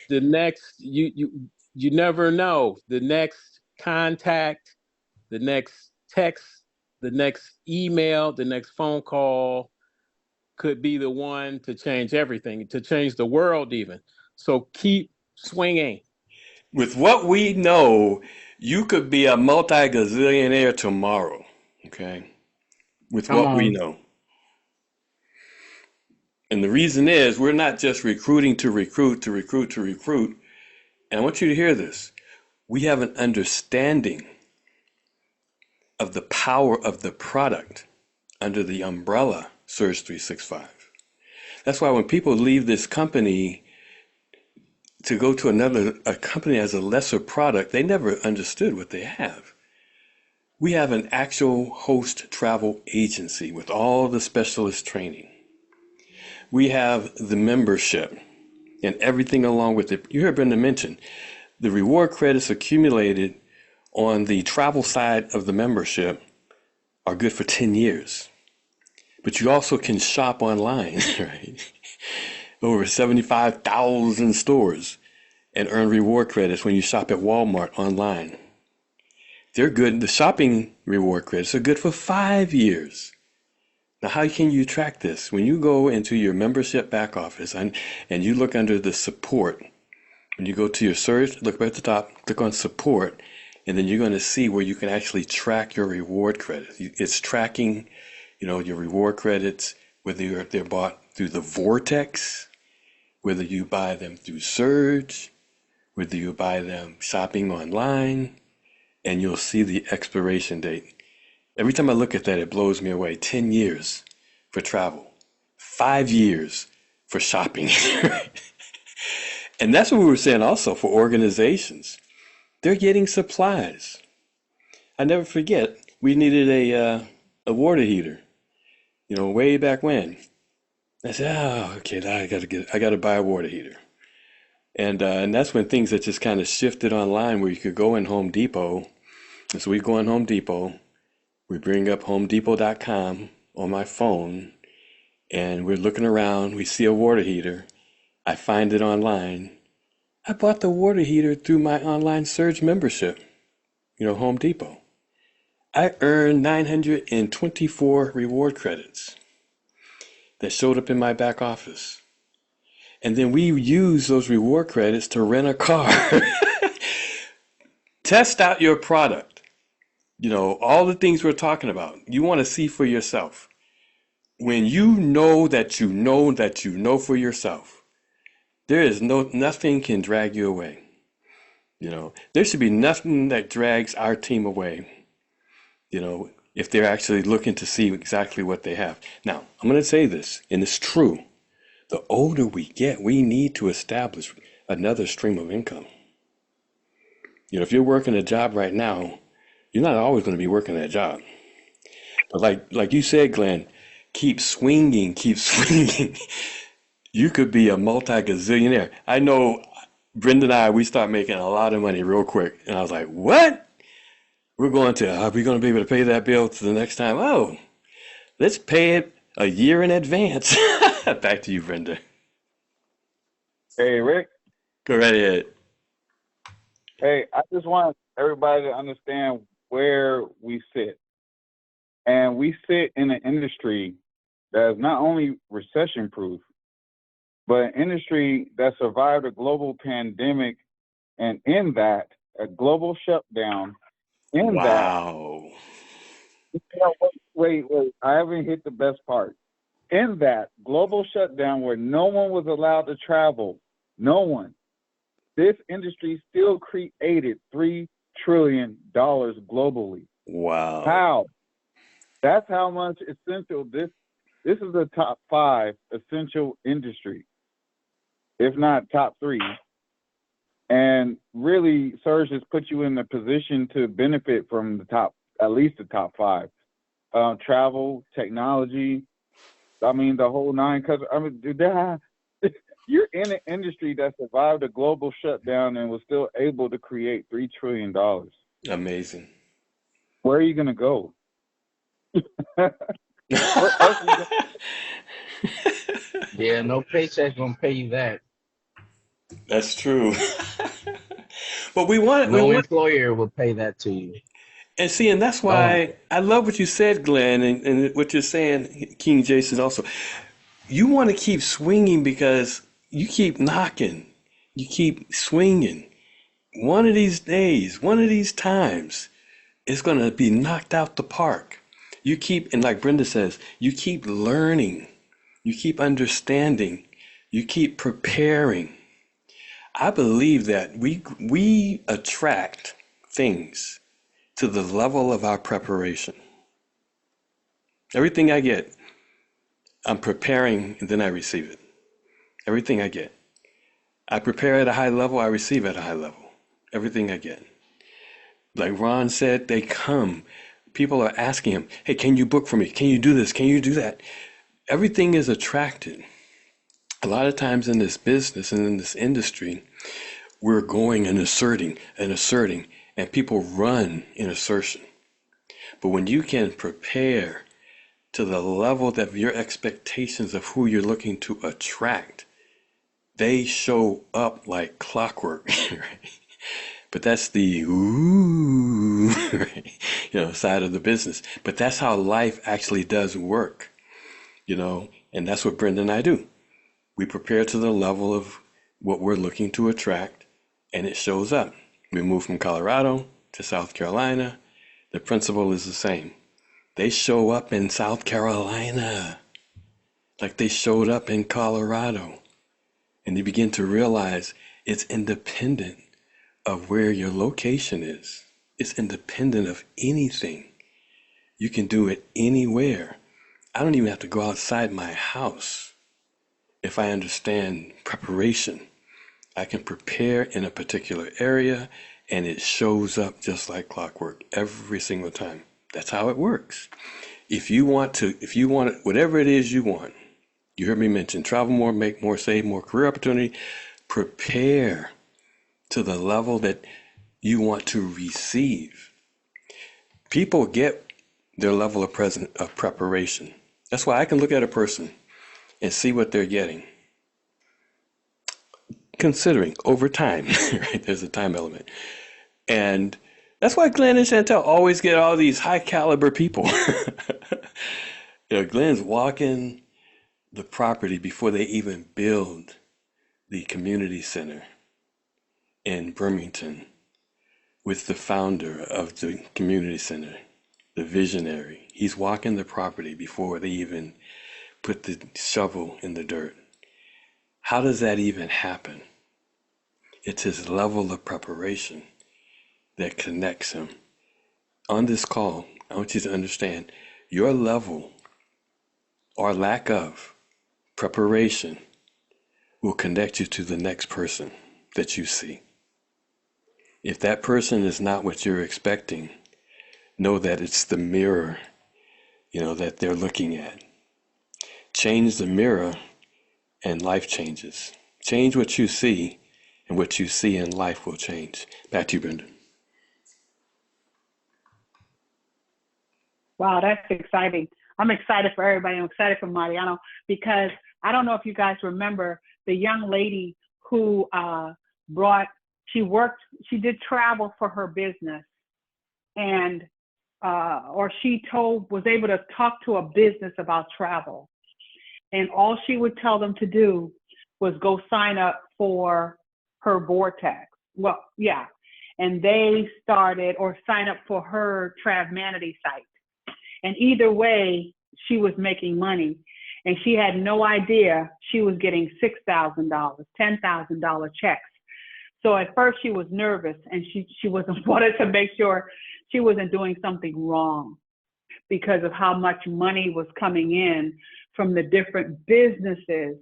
the next, you never know. The next contact, the next text, the next email, the next phone call could be the one to change everything, to change the world even. So keep swinging. With what we know, you could be a multi-gazillionaire tomorrow, okay? With Come what we on. know. And the reason is we're not just recruiting to recruit, to recruit, to recruit. And I want you to hear this. We have an understanding of the power of the product under the umbrella Surge 365. That's why when people leave this company to go to a company as a lesser product, they never understood what they have. We have an actual host travel agency with all the specialist training. We have the membership and everything along with it. You heard Brenda mention the reward credits accumulated on the travel side of the membership are good for 10 years. But you also can shop online, right? Over 75,000 stores and earn reward credits when you shop at Walmart online. They're good. The shopping reward credits are good for 5 years. Now, how can you track this? When you go into your membership back office and you look under the support, when you go to your search, look right at the top, click on support, and then you're going to see where you can actually track your reward credits. It's tracking, your reward credits, whether they're bought through the Vortex, whether you buy them through Surge, whether you buy them shopping online, and you'll see the expiration date. Every time I look at that, it blows me away. 10 years for travel, 5 years for shopping. And that's what we were saying also for organizations. They're getting supplies. I never forget, we needed a water heater, way back when. I said, oh, okay, now I got to buy a water heater. And that's when things had just kind of shifted online where you could go in Home Depot. And so we go in Home Depot We bring up HomeDepot.com on my phone, and we're looking around. We see a water heater. I find it online. I bought the water heater through my online Surge membership, Home Depot. I earned 924 reward credits that showed up in my back office. And then we use those reward credits to rent a car. Test out your product. All the things we're talking about. You want to see for yourself. When you know that you know that you know for yourself, there is nothing can drag you away. There should be nothing that drags our team away, if they're actually looking to see exactly what they have. Now, I'm going to say this, and it's true. The older we get, we need to establish another stream of income. If you're working a job right now, you're not always going to be working that job. But like you said, Glenn, keep swinging, keep swinging. You could be a multi-gazillionaire. I know Brenda and I, we start making a lot of money real quick. And I was like, what? Are we going to be able to pay that bill to the next time? Oh, let's pay it a year in advance. Back to you, Brenda. Hey, Rick. Go right ahead. Hey, I just want everybody to understand where we sit. And we sit in an industry that is not only recession proof, but an industry that survived a global pandemic, and in that, a global shutdown. Wow. Wait, I haven't hit the best part. In that global shutdown where no one was allowed to travel, no one, this industry still created $3 trillion globally. Wow. How? That's how much essential this is the top 5 essential industry, if not top 3. And really, Surge has put you in the position to benefit from at least the top 5. Travel, technology, the whole 9. Because you're in an industry that survived a global shutdown and was still able to create $3 trillion. Amazing. Where are you going to go? Yeah, no paycheck gonna pay you that. That's true. But No employer will pay that to you. And see, and that's why I love what you said, Glenn, and what you're saying, King Jason, also. You want to keep swinging because you keep knocking. You keep swinging. One of these days, one of these times, it's going to be knocked out the park. You keep, and like Brenda says, you keep learning. You keep understanding. You keep preparing. I believe that we attract things to the level of our preparation. Everything I get, I'm preparing and then I receive it. Everything I get. I prepare at a high level, I receive at a high level. Everything I get. Like Ron said, they come. People are asking him, hey, can you book for me? Can you do this? Can you do that? Everything is attracted. A lot of times in this business and in this industry, we're going and asserting, and people run in assertion. But when you can prepare to the level that your expectations of who you're looking to attract, they show up like clockwork, right? But that's the ooh, right? Side of the business. But that's how life actually does work, and that's what Brenda and I do. We prepare to the level of what we're looking to attract, and it shows up. We moved from Colorado to South Carolina. The principle is the same. They show up in South Carolina like they showed up in Colorado. And you begin to realize it's independent of where your location is. It's independent of anything. You can do it anywhere. I don't even have to go outside my house. If I understand preparation, I can prepare in a particular area and it shows up just like clockwork every single time. That's how it works. If you want it, whatever it is you want, you heard me mention travel more, make more, save more, career opportunity, prepare to the level that you want to receive. People get their level of preparation. That's why I can look at a person and see what they're getting, considering over time, right? There's a time element. And that's why Glenn and Chantel always get all these high caliber people. Glenn's walking the property before they even build the community center in Birmingham with the founder of the community center, the visionary. He's walking the property before they even put the shovel in the dirt. How does that even happen? It's his level of preparation that connects him. On this call, I want you to understand your level or lack of preparation will connect you to the next person that you see. If that person is not what you're expecting, know that it's the mirror, that they're looking at. Change the mirror and life changes. Change what you see, and what you see in life will change. Back to you, Brendan. Wow, that's exciting. I'm excited for everybody. I'm excited for Mariano because I don't know if you guys remember the young lady who she did travel for her business, and was able to talk to a business about travel. And all she would tell them to do was go sign up for her Vortex. Well, yeah. And they started, or sign up for her Travmanity site. And either way, she was making money. And she had no idea she was getting $6,000, $10,000 checks. So at first she was nervous, and she wanted to make sure she wasn't doing something wrong because of how much money was coming in from the different businesses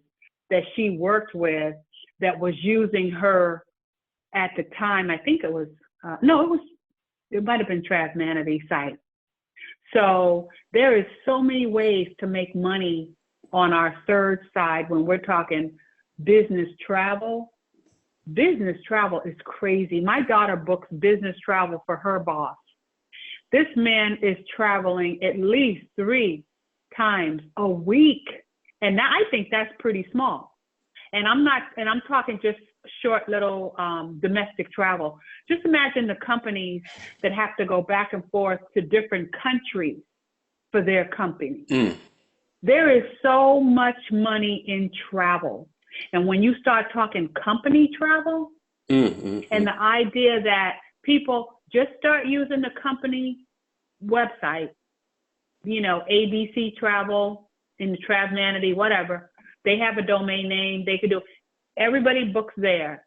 that she worked with that was using her at the time. I think it was, it might have been Travmanity site. So there is so many ways to make money on our third side when we're talking business travel. Business travel is crazy. My daughter books business travel for her boss. This man is traveling at least 3 times a week. And I think that's pretty small. And I'm talking just short little domestic travel. Just imagine the companies that have to go back and forth to different countries for their company. There is so much money in travel. And when you start talking company travel, and the idea that people just start using the company website, ABC Travel, in the Travmanity, whatever, they have a domain name, they could do, everybody books there.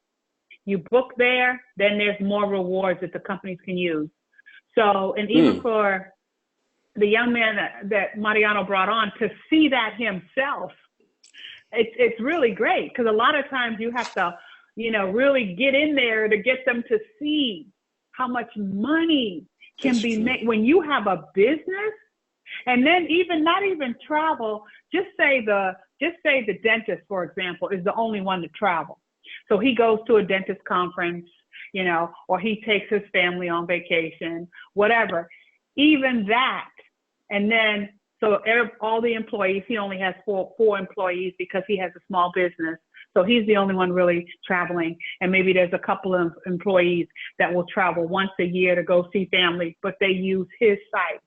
You book there, then there's more rewards that the companies can use. So, and even for the young man that Mariano brought on to see that himself, it's really great, because a lot of times you have to, really get in there to get them to see how much money can be made when you have a business. And then not even travel, just say the dentist, for example, is the only one to travel. So he goes to a dentist conference, or he takes his family on vacation, whatever. Even that. And then, so all the employees, he only has four employees because he has a small business. So he's the only one really traveling. And maybe there's a couple of employees that will travel once a year to go see family, but they use his site.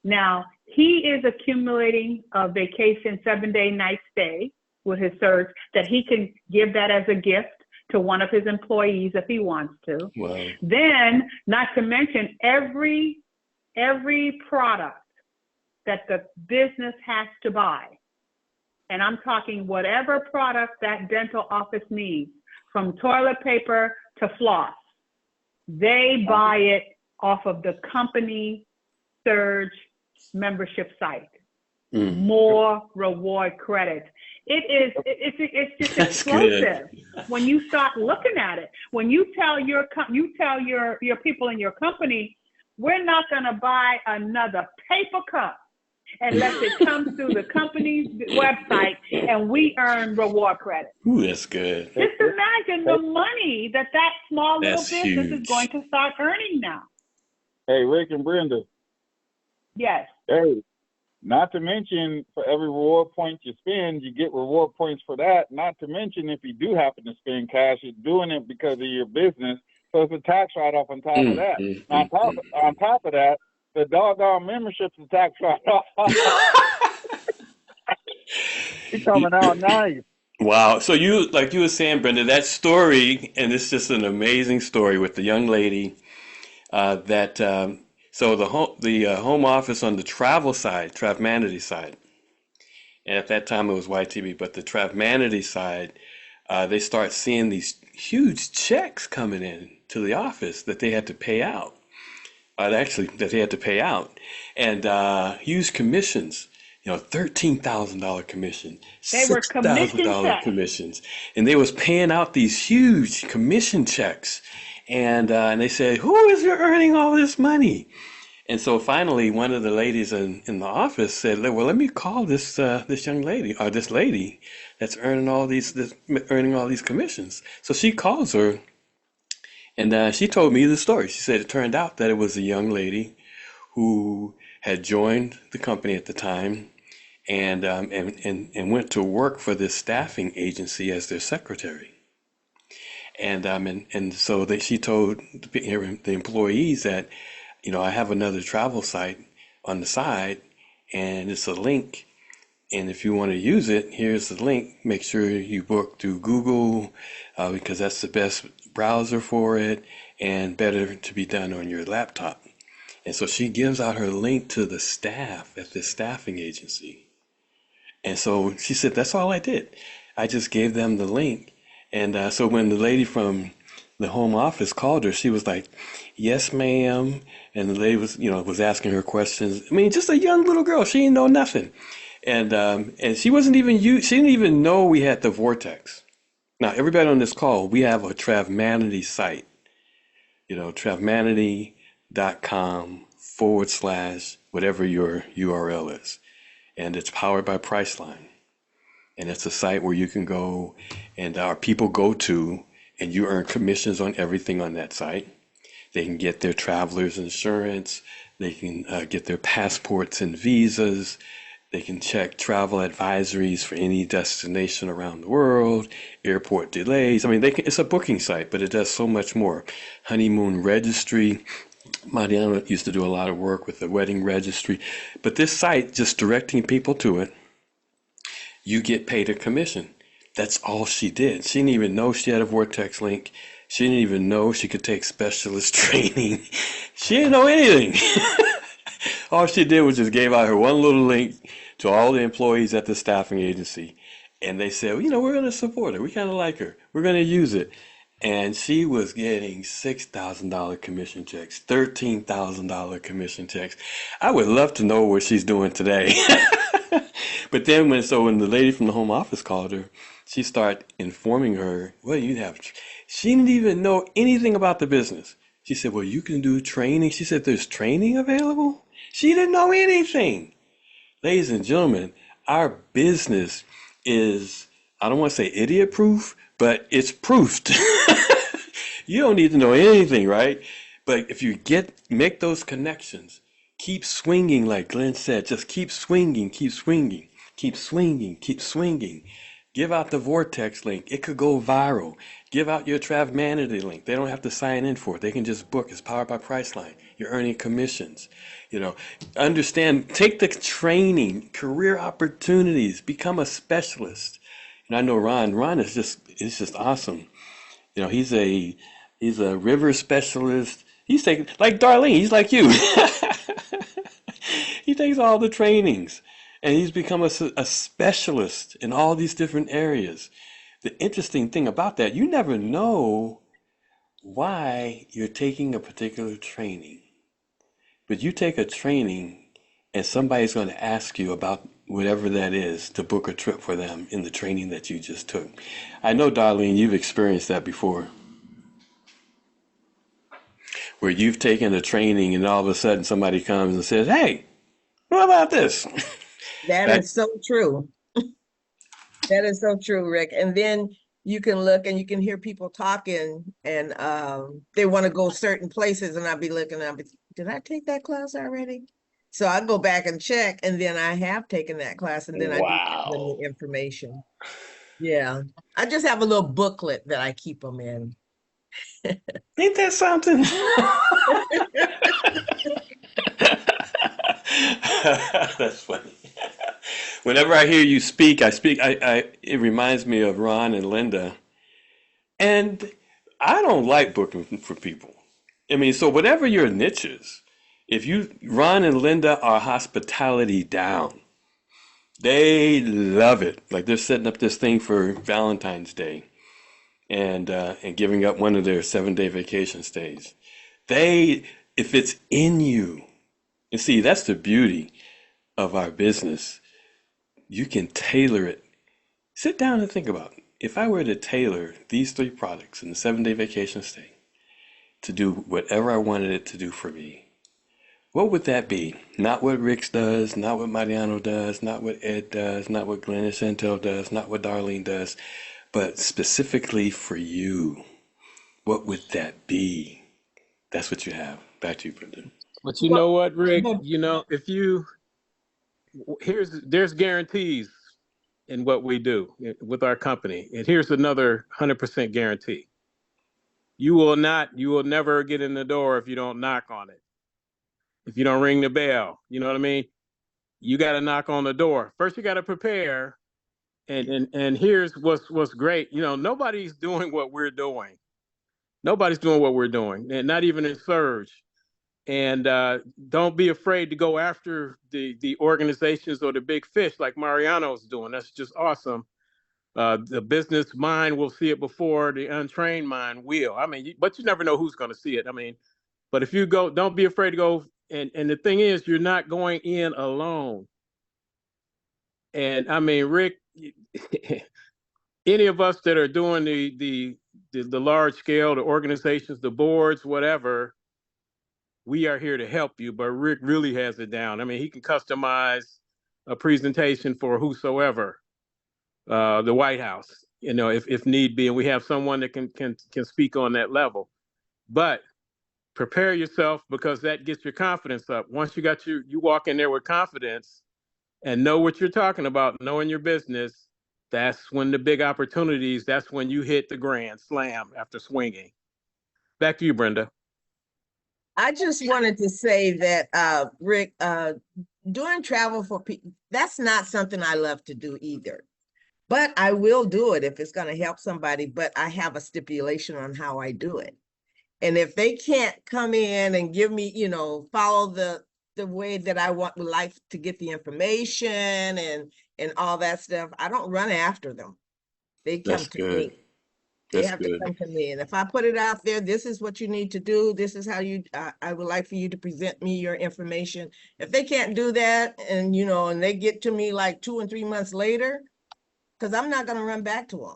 Now, he is accumulating a vacation 7-day night stay with his surge that he can give that as a gift to one of his employees if he wants to. Wow. Then, not to mention every product that the business has to buy. And I'm talking whatever product that dental office needs, from toilet paper to floss, they buy it off of the company surge membership site. More reward credits. It's just That's explosive good. when you start looking at it. When you tell your people in your company, we're not going to buy another paper cup unless it comes through the company's website and we earn reward credit. Ooh, that's good. Just imagine the money that small little That's business huge. is going to start earning now. Hey, Rick and Brenda. Yes. Hey, not to mention, for every reward point you spend, you get reward points for that. Not to mention, if you do happen to spend cash, you're doing it because of your business. So it's a tax write-off on top of that. Now, on top of that, the doggone membership's a tax write-off. It's coming out nice. Wow. So you, like you were saying, Brenda, that story, and it's just an amazing story with the young lady that so home office on the travel side, Travmanity side, and at that time it was YTV, but the Travmanity side, they start seeing these huge checks coming in to the office that they had to pay out. That they had to pay out, and huge commissions. $13,000 commission, They were commission $6,000 checks. commissions, and they was paying out these huge commission checks, and they said, "Who is earning all this money?" And so finally, one of the ladies in the office said, "Well, let me call this young lady or this lady that's earning earning all these commissions." So she calls her, and she told me the story. She said it turned out that it was a young lady who had joined the company at the time and went to work for this staffing agency as their secretary. And so she told the employees that, I have another travel site on the side, and it's a link. And if you want to use it, here's the link. Make sure you book through Google because that's the best browser for it and better to be done on your laptop. And so she gives out her link to the staff at this staffing agency. And so she said, that's all I did. I just gave them the link. And so when the lady from the home office called her, she was like, yes, ma'am. And the lady was asking her questions. I mean, just a young little girl. She didn't know nothing. And she she didn't even know we had the Vortex. Now, everybody on this call, we have a Travmanity site, travmanity.com/ whatever your URL is. And it's powered by Priceline. And it's a site where you can go and our people go to, and you earn commissions on everything on that site. They can get their traveler's insurance. They can get their passports and visas. They can check travel advisories for any destination around the world, airport delays. I mean, it's a booking site, but it does so much more. Honeymoon registry. Mariana used to do a lot of work with the wedding registry. But this site, just directing people to it, you get paid a commission. That's all she did. She didn't even know she had a Vortex link. She didn't even know she could take specialist training. She didn't know anything. All she did was just gave out her one little link to all the employees at the staffing agency. And they said, we're going to support her. We kind of like her. We're going to use it. And she was getting $6,000 commission checks, $13,000 commission checks. I would love to know what she's doing today. But then when the lady from the home office called her, she started informing her, well, you have, she didn't even know anything about the business. She said, well, you can do training. She said, there's training available. She didn't know anything. Ladies and gentlemen, our business is, I don't want to say idiot proof, but it's proofed. You don't need to know anything, right? But if you make those connections, keep swinging, like Glenn said, just keep swinging, keep swinging, keep swinging, keep swinging. Give out the Vortex link. It could go viral. Give out your Travmanity link. They don't have to sign in for it. They can just book. It's powered by Priceline. You're earning commissions. Understand, take the training, career opportunities, become a specialist. And I know Ron is just awesome. He's a river specialist. He's taking, like Darlene, he's like you. He takes all the trainings and he's become a specialist in all these different areas. The interesting thing about that, you never know why you're taking a particular training. But you take a training and somebody's going to ask you about whatever that is to book a trip for them in the training that you just took. I know, Darlene, you've experienced that before, where you've taken a training and all of a sudden somebody comes and says, hey, what about this? That is so true. That is so true, Rick. And then you can look and you can hear people talking and they want to go certain places and I'll be looking up. Did I take that class already? So I go back and check, and then I have taken that class, and then I do give them Wow. the information. Yeah. I just have a little booklet that I keep them in. Ain't that something? That's funny. Whenever I hear you speak, it reminds me of Ron and Linda. And I don't like booking for people. I mean, so whatever your niche is, if Ron and Linda are hospitality down. They love it. Like they're setting up this thing for Valentine's Day and giving up one of their 7-day vacation stays. If it's in you, and see, that's the beauty of our business. You can tailor it. Sit down and think about it. If I were to tailor these 3 products in the 7-day vacation stay to do whatever I wanted it to do for me, what would that be? Not what Rick's does, not what Mariano does, not what Ed does, not what Glenn and Chantel does, not what Darlene does, but specifically for you. What would that be? That's what you have. Back to you, Brendan. But you know Well, what, Rick? but You know, there's guarantees in what we do with our company. And here's another 100% guarantee. You will never get in the door if you don't knock on it. If you don't ring the bell, you know what I mean? You got to knock on the door. First, you got to prepare. And here's what's great. You know, nobody's doing what we're doing. Nobody's doing what we're doing, and not even in Surge. And don't be afraid to go after the organizations or the big fish like Mariano's doing. That's just awesome. The business mind will see it before the untrained mind will. I mean, but you never know who's going to see it. I mean, but if you go, don't be afraid to go. And the thing is, you're not going in alone. And I mean, Rick, any of us that are doing the large scale, the organizations, the boards, whatever, we are here to help you. But Rick really has it down. I mean, he can customize a presentation for whosoever, the White House, you know, if need be, and we have someone that can speak on that level. But prepare yourself because that gets your confidence up. Once you walk in there with confidence and know what you're talking about, knowing your business, that's when the big opportunities, that's when you hit the grand slam after swinging. Back to you, Brenda. I just wanted to say that, Rick, doing travel for people, that's not something I love to do either. But I will do it if it's going to help somebody, but I have a stipulation on how I do it. And if they can't come in and give me, follow the way that I would like to get the information and all that stuff, I don't run after them. They come That's to me. good. They That's have to good. come to me. And if I put it out there, this is what you need to do. This is how I would like for you to present me your information. If they can't do that and, and they get to me like 2 and 3 months later, because I'm not going to run back to them,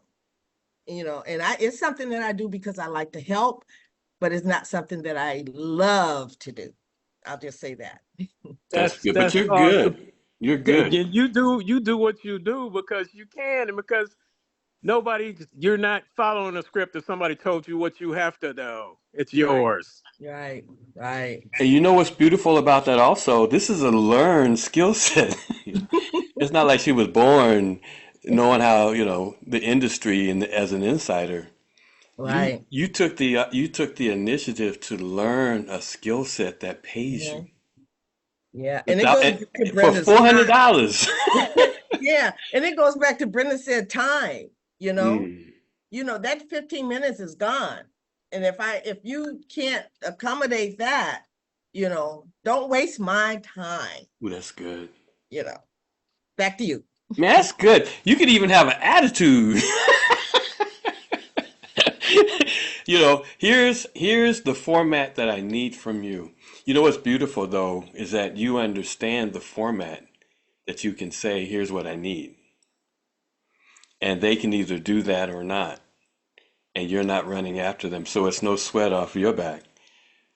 and it's something that I do because I like to help, but it's not something that I love to do. I'll just say that. That's good. But That's you're awesome. good. You're good. You do what you do because you can and because you're not following a script if somebody told you what you have to do. It's Right, yours. right, right. And you know what's beautiful about that also? This is a learned skill set. It's not like she was born knowing how, the industry and as an insider. You Right. you took the initiative to learn a skill set that pays you Mhm. Yeah. And it without goes back to for Brenda's time. $400. Yeah. And it goes back to Brenda said time, you know, Mm. that 15 minutes is gone. And if you can't accommodate that, don't waste my time, Ooh, that's good. you know. Back to you. Man, that's good. You could even have an attitude. Here's the format that I need from you. You know what's beautiful though is that you understand the format that you can say, here's what I need. And they can either do that or not. And you're not running after them. So it's no sweat off your back.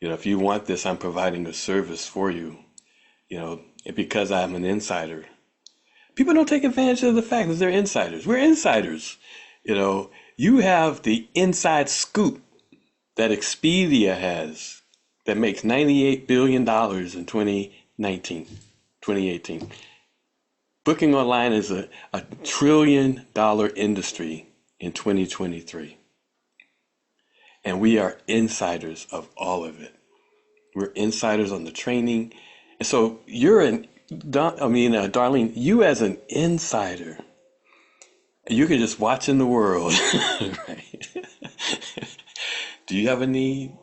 If you want this, I'm providing a service for you. Because I'm an insider. People don't take advantage of the fact that they're insiders. We're insiders. You have the inside scoop that Expedia has that makes $98 billion in 2019. 2018. Booking online is a $1 trillion industry in 2023. And we are insiders of all of it. We're insiders on the training. And so Darlene, you as an insider, you can just watch in the world, right? Do you have a need?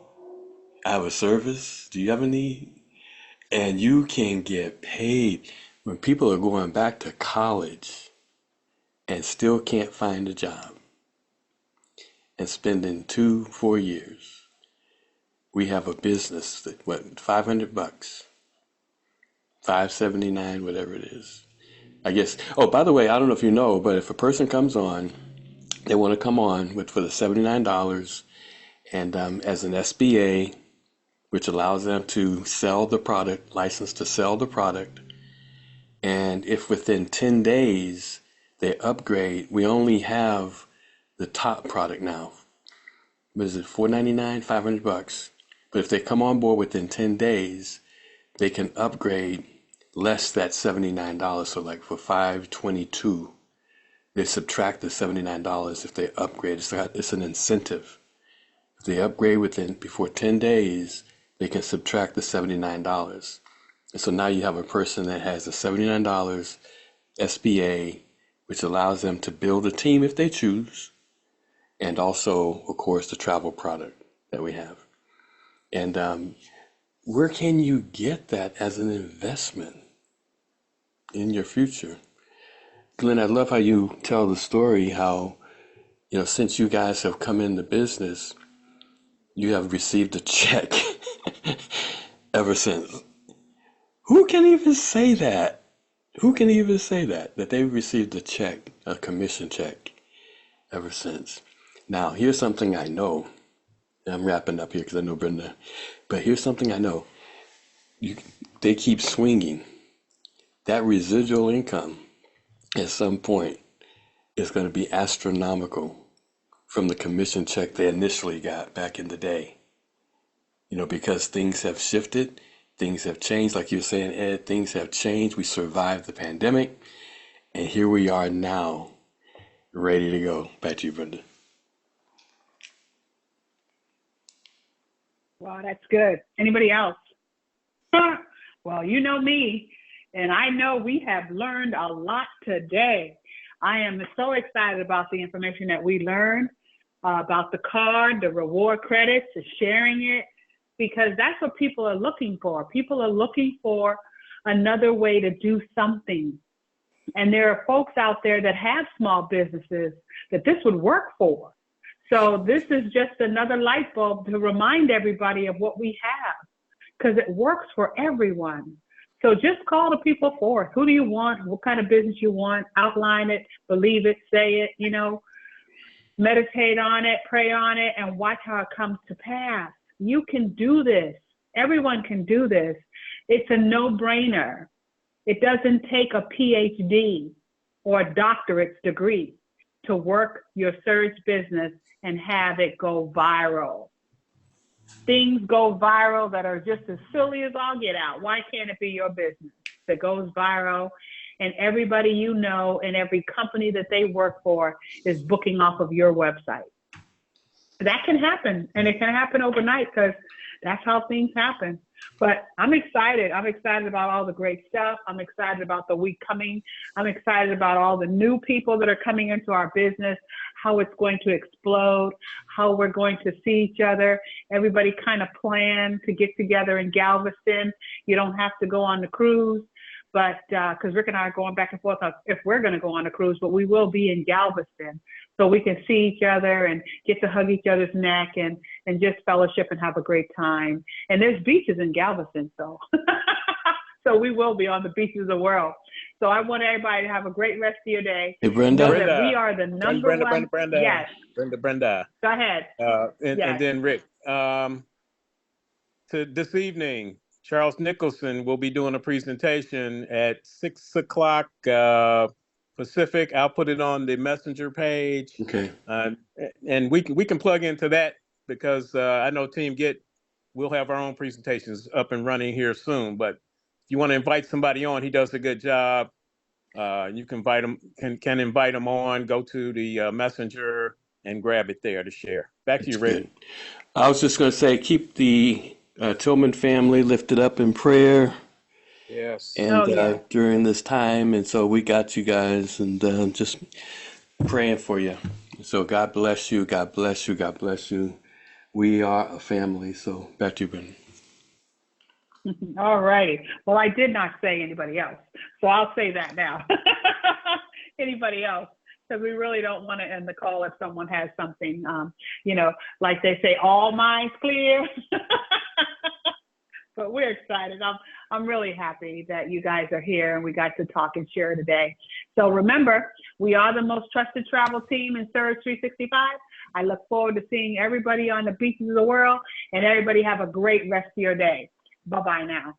I have a service. Do you have a need? And you can get paid when people are going back to college and still can't find a job and spending 2-4 years. We have a business that, $500, $579, whatever it is. I guess, oh, by the way, I don't know if you know, but if a person comes on, they want to come on for the $79 and as an SBA, which allows them to sell the product, license to sell the product. And if within 10 days they upgrade, we only have the top product now. What is it, $499, $500? But if they come on board within 10 days, they can upgrade less that $79. So like for $522, they subtract the $79 if they upgrade. It's an incentive. If they upgrade before 10 days, they can subtract the $79. And so now you have a person that has the $79 SBA, which allows them to build a team if they choose, and also, of course, the travel product that we have. And where can you get that as an investment in your future? Glenn, I love how you tell the story how, since you guys have come into business, you have received a check ever since. Who can even say that? Who can even say that they've received a check, a commission check, ever since? Now, here's something I know. I'm wrapping up here because I know Brenda. But here's something I know. They keep swinging. That residual income at some point is going to be astronomical from the commission check they initially got back in the day. Because things have shifted, things have changed. Like you were saying, Ed, things have changed. We survived the pandemic, and here we are now, ready to go. Back to you, Brenda. Wow, that's good. Anybody else? Well, you know me, and I know we have learned a lot today. I am so excited about the information that we learned about the card, the reward credits, the sharing it, because that's what people are looking for. People are looking for another way to do something. And there are folks out there that have small businesses that this would work for. So this is just another light bulb to remind everybody of what we have, because it works for everyone. So just call the people forth. Who do you want? What kind of business you want? Outline it, believe it, say it, meditate on it, pray on it, and watch how it comes to pass. You can do this. Everyone can do this. It's a no-brainer. It doesn't take a PhD or a doctorate's degree to work your search business and have it go viral. Things go viral that are just as silly as all get out. Why can't it be your business that goes viral and everybody you know and every company that they work for is booking off of your website? That can happen, and it can happen overnight because that's how things happen. But I'm excited. I'm excited about all the great stuff. I'm excited about the week coming. I'm excited about all the new people that are coming into our business, how it's going to explode, how we're going to see each other. Everybody kind of plan to get together in Galveston. You don't have to go on the cruise, but because Rick and I are going back and forth if we're going to go on a cruise, but we will be in Galveston. So we can see each other and get to hug each other's neck and just fellowship and have a great time. And there's beaches in Galveston, so so we will be on the beaches of the world. So I want everybody to have a great rest of your day. Hey, Brenda. Know that we are the number one. Brenda. Yes. Brenda. Go ahead. And then Rick. To this evening, Charles Nicholson will be doing a presentation at 6:00 Pacific. I'll put it on the messenger page. Okay. And we can plug into that because I know Team Get, we'll have our own presentations up and running here soon. But you want to invite somebody on, he does a good job. You can invite them, can invite them on. Go to the messenger and grab it there to share. Back to you, That's Rick. good. I was just going to say, keep the Tillman family lifted up in prayer Yes. and Oh, yeah. during this time. And so we got you guys and just praying for you. So God bless you. God bless you. God bless you. We are a family. So back to you, Brendan. All righty. Well, I did not say anybody else, so I'll say that now. Anybody else? Because we really don't want to end the call if someone has something, like they say, all minds clear. But we're excited. I'm really happy that you guys are here and we got to talk and share today. So remember, we are the most trusted travel team in Surge 365. I look forward to seeing everybody on the beaches of the world, and everybody have a great rest of your day. Bye-bye now.